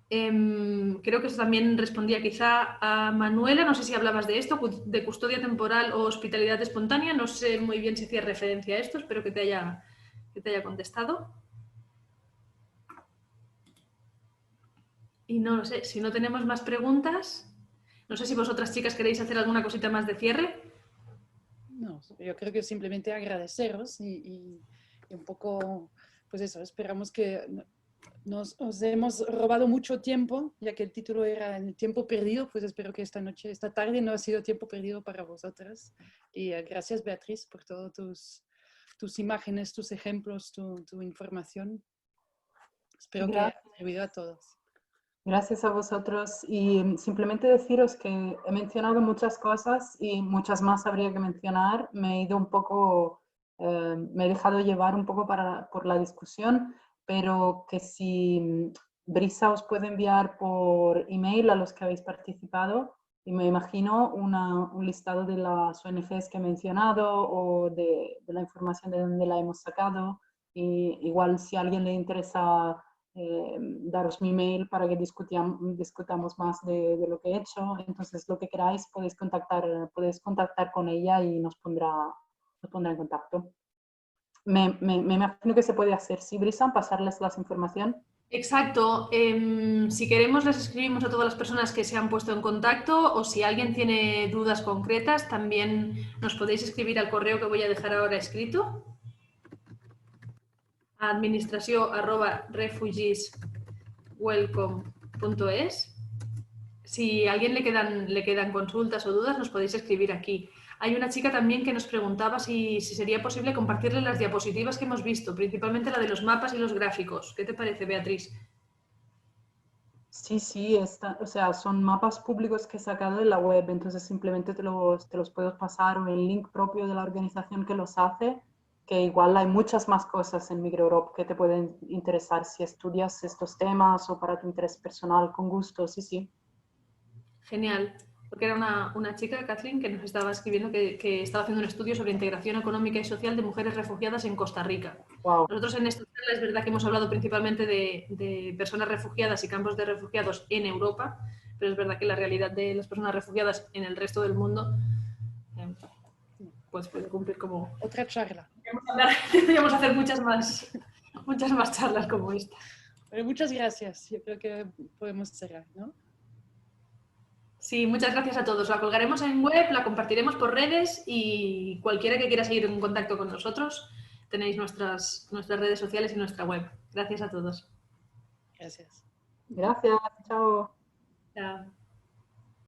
Creo que eso también respondía quizá a Manuela, no sé si hablabas de esto, de custodia temporal o hospitalidad espontánea, no sé muy bien si hacía referencia a esto, espero que te haya contestado. Y no lo sé, si no tenemos más preguntas, no sé si vosotras chicas queréis hacer alguna cosita más de cierre. No, yo creo que simplemente agradeceros y un poco, pues eso, esperamos que os hemos robado mucho tiempo, ya que el título era El tiempo perdido, pues espero que esta tarde no ha sido tiempo perdido para vosotras. Y gracias, Beatriz, por todas tus imágenes, tus ejemplos, tu información. Espero que haya servido a todos. Gracias a vosotros y simplemente deciros que he mencionado muchas cosas y muchas más habría que mencionar. Me he ido un poco, me he dejado llevar un poco por la discusión, pero que si Brisa os puede enviar por email a los que habéis participado y me imagino un listado de las ONGs que he mencionado o de la información de dónde la hemos sacado. Y igual si a alguien le interesa daros mi mail para que discutamos más de lo que he hecho. Entonces, lo que queráis, podéis contactar con ella y nos pondrá en contacto. Me imagino que se puede hacer, ¿sí, Brisa? Pasarles la información. Exacto. Si queremos, les escribimos a todas las personas que se han puesto en contacto o si alguien tiene dudas concretas, también nos podéis escribir al correo que voy a dejar ahora escrito. administració@refugeeswelcome.es. Si a alguien le quedan consultas o dudas, nos podéis escribir aquí. Hay una chica también que nos preguntaba si sería posible compartirle las diapositivas que hemos visto, principalmente la de los mapas y los gráficos. ¿Qué te parece, Beatriz? Sí, o sea, son mapas públicos que he sacado de la web, entonces simplemente te los puedo pasar o el link propio de la organización que los hace, que igual hay muchas más cosas en MigrEurope que te pueden interesar si estudias estos temas o para tu interés personal, con gusto, sí. Genial, porque era una chica, Kathleen, que nos estaba escribiendo que estaba haciendo un estudio sobre integración económica y social de mujeres refugiadas en Costa Rica. Wow. Nosotros en esta charla es verdad que hemos hablado principalmente de personas refugiadas y campos de refugiados en Europa, pero es verdad que la realidad de las personas refugiadas en el resto del mundo pues puede cumplir como... Otra charla. Podríamos hacer muchas más charlas como esta. Pero muchas gracias. Yo creo que podemos cerrar, ¿no? Sí, muchas gracias a todos. La colgaremos en web, la compartiremos por redes y cualquiera que quiera seguir en contacto con nosotros, tenéis nuestras redes sociales y nuestra web. Gracias a todos. Gracias. Gracias, chao. Chao.